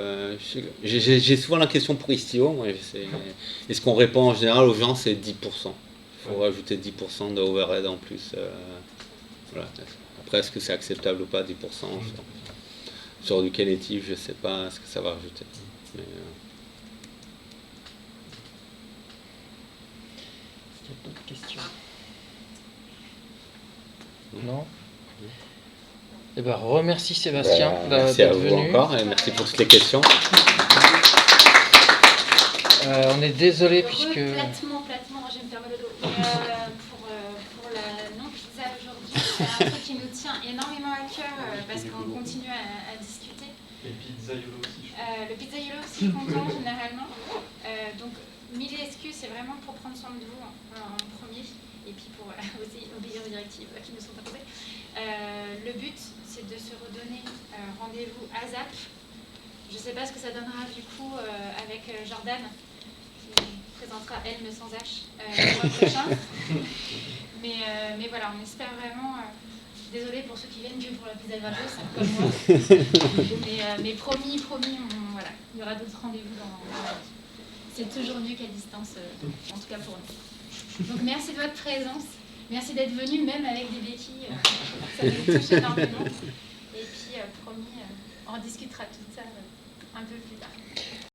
Speaker 2: J'ai souvent la question pour Istio. Et ce qu'on répond en général aux gens, c'est 10%. Il faut rajouter 10% de overhead en plus. Voilà. Après, est-ce que c'est acceptable ou pas, 10% sur du Knative, je sais pas ce que ça va rajouter. Mais,
Speaker 6: Est-ce qu'il y a d'autres questions? Non. Eh ben, remercie Sébastien
Speaker 2: merci à
Speaker 6: d'être
Speaker 2: vous
Speaker 6: venu.
Speaker 2: encore et merci pour toutes les questions.
Speaker 6: On est désolé puisque...
Speaker 3: Platement, je vais me faire mal au dos. Pour la non-pizza aujourd'hui, c'est un truc qui nous tient énormément à cœur parce qu'on continue à discuter.
Speaker 8: Et Pizzaiolo aussi.
Speaker 3: Le Pizzaiolo aussi content généralement. Donc, mille excuses, c'est vraiment pour prendre soin de vous en premier et puis pour aussi obéir aux directives qui nous sont imposées. Le but, c'est de se redonner rendez-vous à ZAP. Je ne sais pas ce que ça donnera du coup avec Jordan, qui présentera Elle mais sans H le mois prochain. Mais voilà, on espère vraiment. Désolée pour ceux qui viennent que pour la pizza gratos, comme moi. mais promis, voilà, il y aura d'autres rendez-vous dans la vie. C'est toujours mieux qu'à distance, en tout cas pour nous. Donc merci de votre présence. Merci d'être venu, même avec des béquilles. Ça nous touche énormément. Et puis, promis, on discutera de tout ça un peu plus tard.